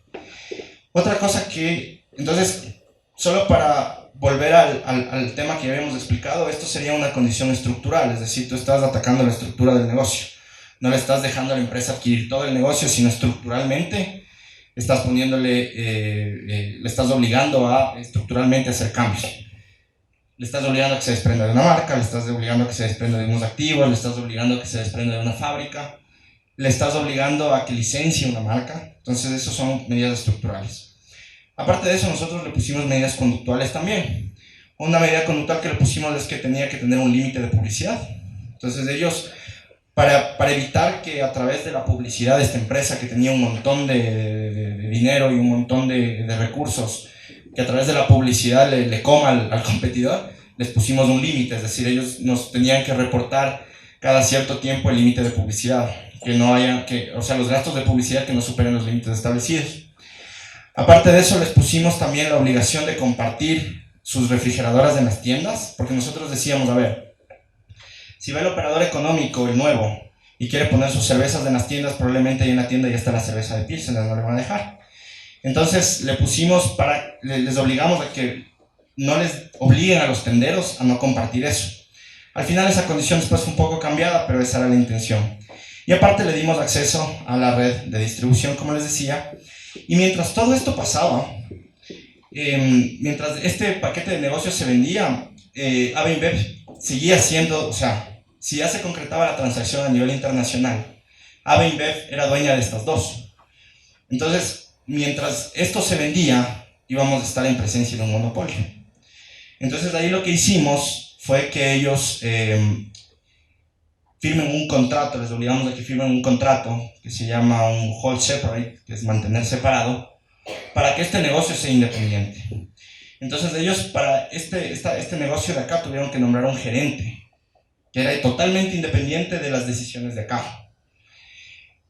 [SPEAKER 3] Otra cosa que, entonces, solo para volver al tema que habíamos explicado, esto sería una condición estructural, es decir, tú estás atacando la estructura del negocio. No le estás dejando a la empresa adquirir todo el negocio, sino estructuralmente estás poniéndole, le estás obligando a estructuralmente hacer cambios. Le estás obligando a que se desprenda de una marca, le estás obligando a que se desprenda de unos activos, le estás obligando a que se desprenda de una fábrica, le estás obligando a que licencie una marca. Entonces, eso son medidas estructurales. Aparte de eso, nosotros le pusimos medidas conductuales también. Una medida conductual que le pusimos es que tenía que tener un límite de publicidad. Entonces, ellos, para evitar que a través de la publicidad de esta empresa que tenía un montón de dinero y un montón de recursos, que a través de la publicidad le coma al competidor, les pusimos un límite, es decir, ellos nos tenían que reportar cada cierto tiempo el límite de publicidad, o sea, los gastos de publicidad que no superen los límites establecidos. Aparte de eso, les pusimos también la obligación de compartir sus refrigeradoras en las tiendas, porque nosotros decíamos, a ver, si va el operador económico, el nuevo, y quiere poner sus cervezas en las tiendas, probablemente ahí en la tienda ya está la cerveza de Pilsen, no le van a dejar. Entonces les obligamos a que no les obliguen a los tenderos a no compartir eso. Al final esa condición después fue un poco cambiada, pero esa era la intención. Y aparte le dimos acceso a la red de distribución, como les decía, y mientras todo esto pasaba, mientras este paquete de negocios se vendía, AB InBev seguía siendo, o sea, si ya se concretaba la transacción a nivel internacional, AB InBev era dueña de estas dos. Entonces, mientras esto se vendía, íbamos a estar en presencia de un monopolio. Entonces, ahí lo que hicimos fue que ellos firmen un contrato, les obligamos a que firmen un contrato que se llama un hold separate, que es mantener separado, para que este negocio sea independiente. Entonces ellos para este negocio de acá tuvieron que nombrar un gerente, que era totalmente independiente de las decisiones de acá,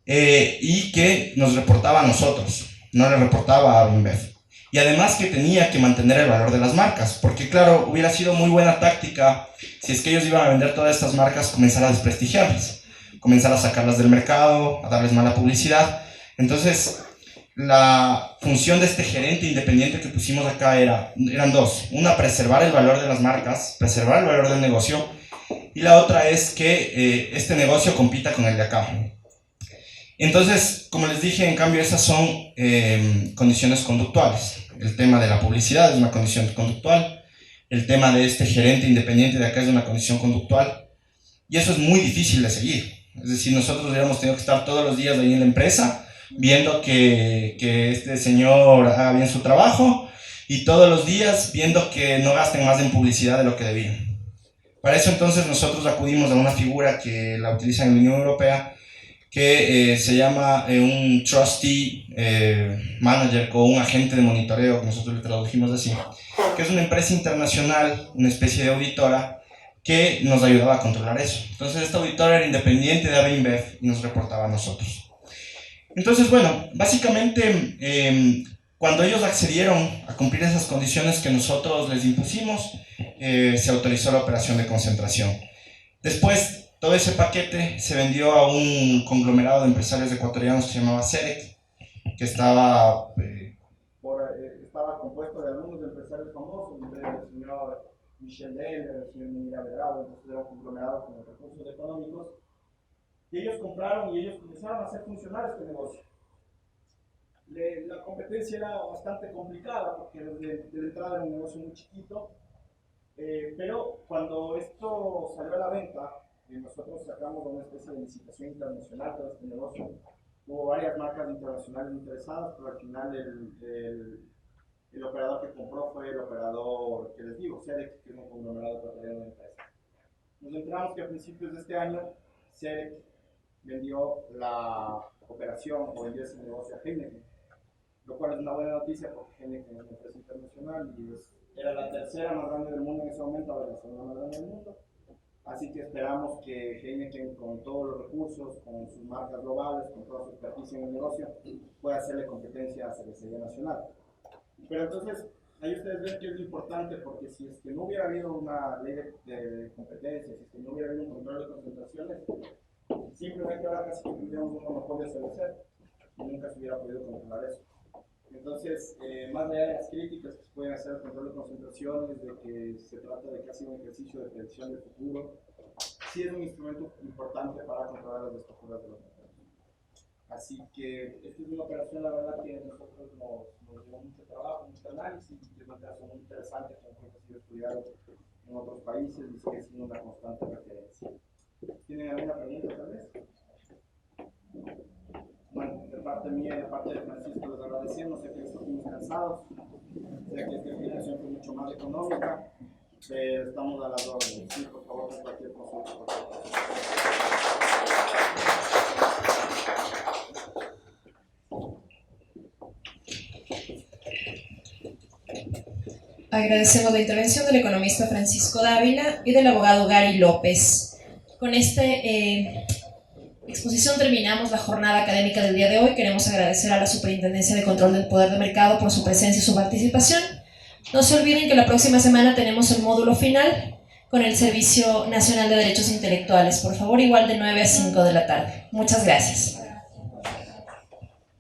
[SPEAKER 3] y que nos reportaba a nosotros, no le reportaba a InBev. Y además que tenía que mantener el valor de las marcas, porque claro, hubiera sido muy buena táctica si es que ellos iban a vender todas estas marcas, comenzar a desprestigiarlas, comenzar a sacarlas del mercado, a darles mala publicidad. Entonces, la función de este gerente independiente que pusimos acá eran dos. Una, preservar el valor de las marcas, preservar el valor del negocio, y la otra es que este negocio compita con el de acá. Entonces, como les dije, en cambio, esas son condiciones conductuales. El tema de la publicidad es una condición conductual. El tema de este gerente independiente de acá es una condición conductual. Y eso es muy difícil de seguir. Es decir, nosotros hubiéramos tenido que estar todos los días ahí en la empresa viendo que este señor haga bien su trabajo y todos los días viendo que no gasten más en publicidad de lo que debían. Para eso entonces nosotros acudimos a una figura que la utilizan en la Unión Europea, que se llama un trustee manager o un agente de monitoreo, que nosotros le tradujimos así, que es una empresa internacional, una especie de auditora que nos ayudaba a controlar eso. Entonces esta auditora era independiente de AB InBev y nos reportaba a nosotros. Entonces, bueno, básicamente cuando ellos accedieron a cumplir esas condiciones que nosotros les impusimos, se autorizó la operación de concentración. Después, todo ese paquete se vendió a un conglomerado de empresarios ecuatorianos que se llamaba CEREC, que estaba compuesto de algunos empresarios famosos, el señor Michel Deller, el señor Miguel Abedrado, entonces era un conglomerado con recursos económicos, y ellos compraron y ellos comenzaron a hacer funcionar este negocio. La competencia era bastante complicada porque de entrada era un negocio muy chiquito, pero cuando esto salió a la venta, nosotros sacamos una especie de licitación internacional para este negocio. Hubo varias marcas internacionales interesadas, pero al final el operador que compró fue el operador que les digo, CEREC, que es un conglomerado ecuatoriano de empresas. Nos enteramos que a principios de este año, CEREC vendió la operación o vendió ese negocio a Heineken.
[SPEAKER 5] lo cual es una buena noticia porque Heineken es una empresa internacional y era la tercera más grande del mundo en ese momento, ahora es la segunda más grande del mundo. Así que esperamos que Heineken, con todos los recursos, con sus marcas globales, con toda su experticia en el negocio, pueda hacerle competencia a Cervecería Nacional. Pero entonces, ahí ustedes ven que es importante, porque si es que no hubiera habido una ley de competencia, si es que no hubiera habido un control de concentraciones, simplemente ahora casi tendríamos un monopolio cervecero y nunca se hubiera podido controlar eso. Entonces, más allá de las críticas que se pueden hacer al control de concentraciones, de que se trata de casi un ejercicio de predicción del futuro, sí es un instrumento importante para controlar las estructuras de los mercados. Así que esta es una operación, la verdad, que a nosotros nos llevó mucho trabajo, mucho análisis, y es un caso muy interesante que ha sido estudiado en otros países y sigue siendo una constante referencia. ¿Tienen alguna pregunta, tal vez? Bueno, de parte mía y de parte de Francisco les agradecemos, sé que estamos cansados, sé que esta explicación fue mucho más económica, pero estamos a las órdenes. Sí, por favor, con cualquier consulta.
[SPEAKER 1] Agradecemos la intervención del economista Francisco Dávila y del abogado Gary López. Con esta exposición terminamos la jornada académica del día de hoy. Queremos agradecer a la Superintendencia de Control del Poder de Mercado por su presencia y su participación. No se olviden que la próxima semana tenemos el módulo final con el Servicio Nacional de Derechos Intelectuales. Por favor, igual de 9 a 5 de la tarde. Muchas gracias.